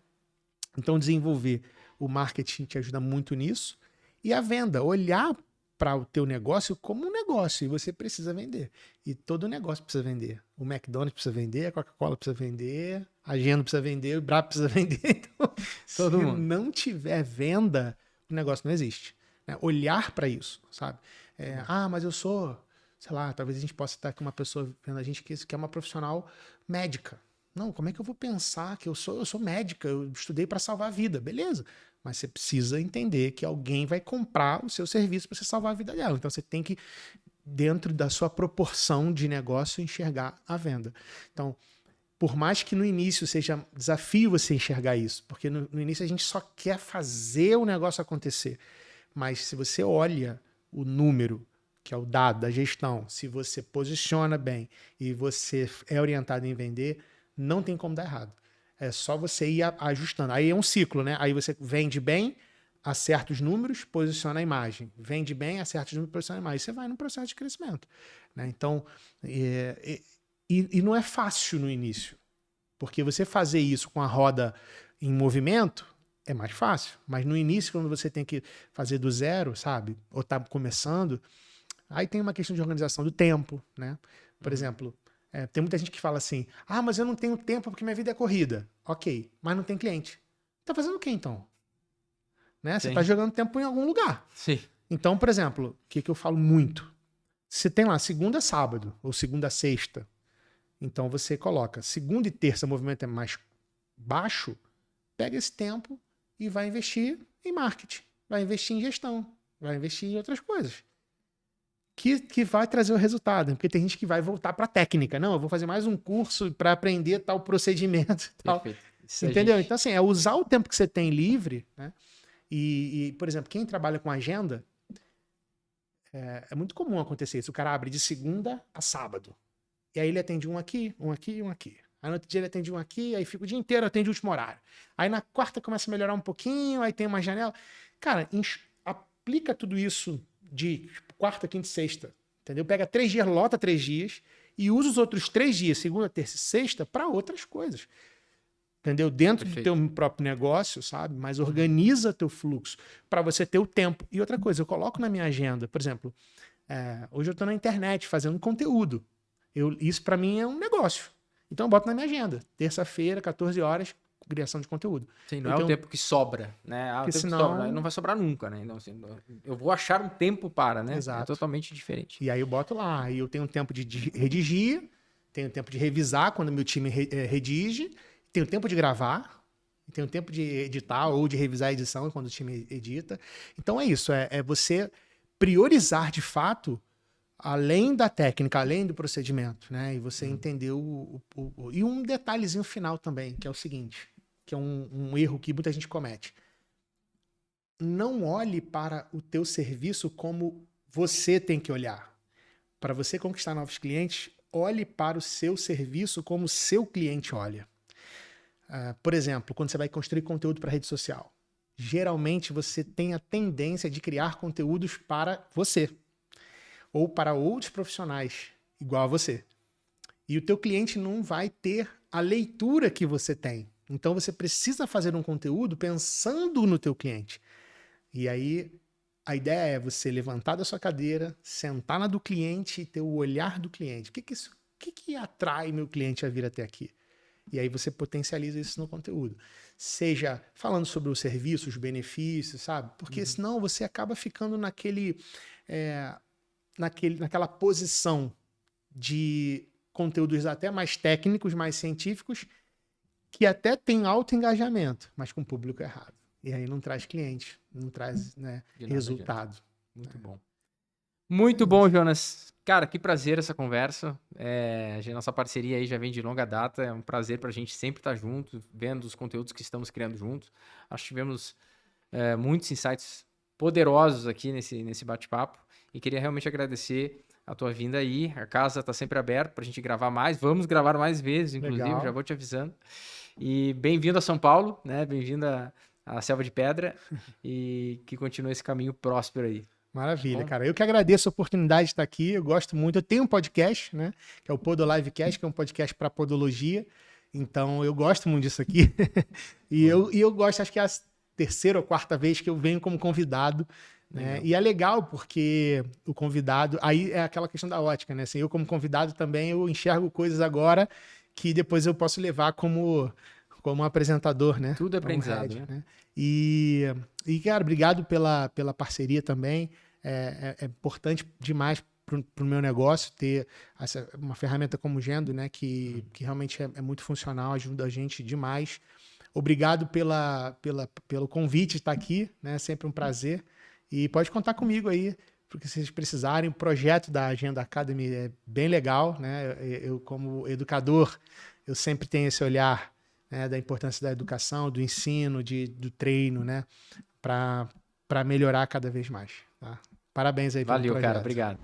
Então, desenvolver o marketing te ajuda muito nisso. E a venda, olhar para o teu negócio como um negócio. E você precisa vender. E todo negócio precisa vender. O McDonald's precisa vender, a Coca-Cola precisa vender, a Agenda precisa vender, o Brap precisa vender. Então, Todo se mundo. não tiver venda, o negócio não existe. Né? Olhar para isso, sabe? Mas eu sou, sei lá, talvez a gente possa estar com uma pessoa vendo a gente que é uma profissional médica. Não, como é que eu vou pensar que eu sou médica, eu estudei para salvar a vida, beleza? Mas você precisa entender que alguém vai comprar o seu serviço para você salvar a vida dela. Então você tem que, dentro da sua proporção de negócio, enxergar a venda. Então, por mais que no início seja desafio você enxergar isso, porque no início a gente só quer fazer o negócio acontecer. Mas se você olha o número, que é o dado da gestão, se você posiciona bem e você é orientado em vender, não tem como dar errado. É só você ir ajustando. Aí é um ciclo, né? Aí você vende bem, acerta os números, posiciona a imagem. Vende bem, acerta os números, posiciona a imagem. Você vai num processo de crescimento. Né? Então, não é fácil no início. Porque você fazer isso com a roda em movimento é mais fácil. Mas no início, quando você tem que fazer do zero, sabe? Ou tá começando, aí tem uma questão de organização do tempo, né? Por exemplo, tem muita gente que fala assim, mas eu não tenho tempo porque minha vida é corrida. Ok, mas não tem cliente. Tá fazendo o quê, então? Né? Você tá jogando tempo em algum lugar. Sim. Então, por exemplo, o que eu falo muito? Você tem lá segunda a sábado, ou segunda a sexta. Então você coloca segunda e terça, o movimento é mais baixo, pega esse tempo e vai investir em marketing, vai investir em gestão, vai investir em outras coisas. Que vai trazer o resultado, porque tem gente que vai voltar para a técnica. Não, eu vou fazer mais um curso para aprender tal procedimento. Tal. Entendeu? Então, assim, é usar o tempo que você tem livre, né? E, por exemplo, quem trabalha com agenda, é muito comum acontecer isso. O cara abre de segunda a sábado. E aí ele atende um aqui, um aqui, um aqui. Aí no outro dia ele atende um aqui, aí fica o dia inteiro, atende o último horário. Aí na quarta começa a melhorar um pouquinho, aí tem uma janela. Cara, aplica tudo isso de quarta, quinta e sexta, entendeu? Pega 3 dias, lota 3 dias e usa os outros 3 dias, segunda, terça e sexta, para outras coisas. Entendeu? Dentro do teu próprio negócio, sabe? Mas organiza teu fluxo para você ter o tempo. E outra coisa, eu coloco na minha agenda, por exemplo, hoje eu estou na internet fazendo conteúdo. Isso para mim é um negócio. Então eu boto na minha agenda. Terça-feira, 14 horas, criação de conteúdo. Sim, não é o tempo que sobra, né? O tempo senão... que sobra, não vai sobrar nunca, né? Então, assim, eu vou achar um tempo para, né? Exato. É totalmente diferente. E aí eu boto lá. E eu tenho tempo de redigir, tenho tempo de revisar quando meu time redige, tenho tempo de gravar, tenho tempo de editar ou de revisar a edição quando o time edita. Então é isso, é você priorizar de fato além da técnica, além do procedimento, né? E você entender E um detalhezinho final também, que é o seguinte, que é um erro que muita gente comete. Não olhe para o teu serviço como você tem que olhar. para você conquistar novos clientes, olhe para o seu serviço como o seu cliente olha. Por exemplo, quando você vai construir conteúdo para rede social, geralmente você tem a tendência de criar conteúdos para você ou para outros profissionais igual a você. E o teu cliente não vai ter a leitura que você tem. Então você precisa fazer um conteúdo pensando no teu cliente. E aí a ideia é você levantar da sua cadeira, sentar na do cliente e ter o olhar do cliente. O que atrai meu cliente a vir até aqui? E aí você potencializa isso no conteúdo. Seja falando sobre o serviço, os benefícios, sabe? Porque senão você acaba ficando naquela posição de conteúdos até mais técnicos, mais científicos, que até tem alto engajamento, mas com o público errado. E aí não traz cliente, não traz, né, resultado. Muito bom. Muito bom, Jonas. Cara, que prazer essa conversa. Nossa parceria aí já vem de longa data. É um prazer pra gente sempre estar junto, vendo os conteúdos que estamos criando juntos. Acho que tivemos muitos insights poderosos aqui nesse bate-papo. E queria realmente agradecer a tua vinda aí. A casa está sempre aberta pra gente gravar mais. Vamos gravar mais vezes, inclusive, Legal. Já vou te avisando. E bem-vindo a São Paulo, né? Bem-vindo à Selva de Pedra e que continue esse caminho próspero aí. Maravilha, cara. Eu que agradeço a oportunidade de estar aqui. Eu gosto muito. Eu tenho um podcast, né? Que é o Podo Livecast, que é um podcast para podologia. Então, eu gosto muito disso aqui. e eu gosto, acho que é a terceira ou quarta vez que eu venho como convidado. Né? E é legal porque o convidado... Aí é aquela questão da ótica, né? Assim, eu como convidado também, eu enxergo coisas agora que depois eu posso levar como apresentador, né? Tudo aprendizado, né? E, cara, obrigado pela parceria também. É importante demais para o meu negócio ter uma ferramenta como o Gendo, né? Que realmente é muito funcional, ajuda a gente demais. Obrigado pelo convite de estar aqui, né? Sempre um prazer. E pode contar comigo aí, porque se vocês precisarem. O projeto da Agenda Academy é bem legal, né? Eu como educador, eu sempre tenho esse olhar, né, da importância da educação, do ensino, do treino, né, para melhorar cada vez mais. Tá? Parabéns aí pelo projeto. Valeu, cara. Obrigado.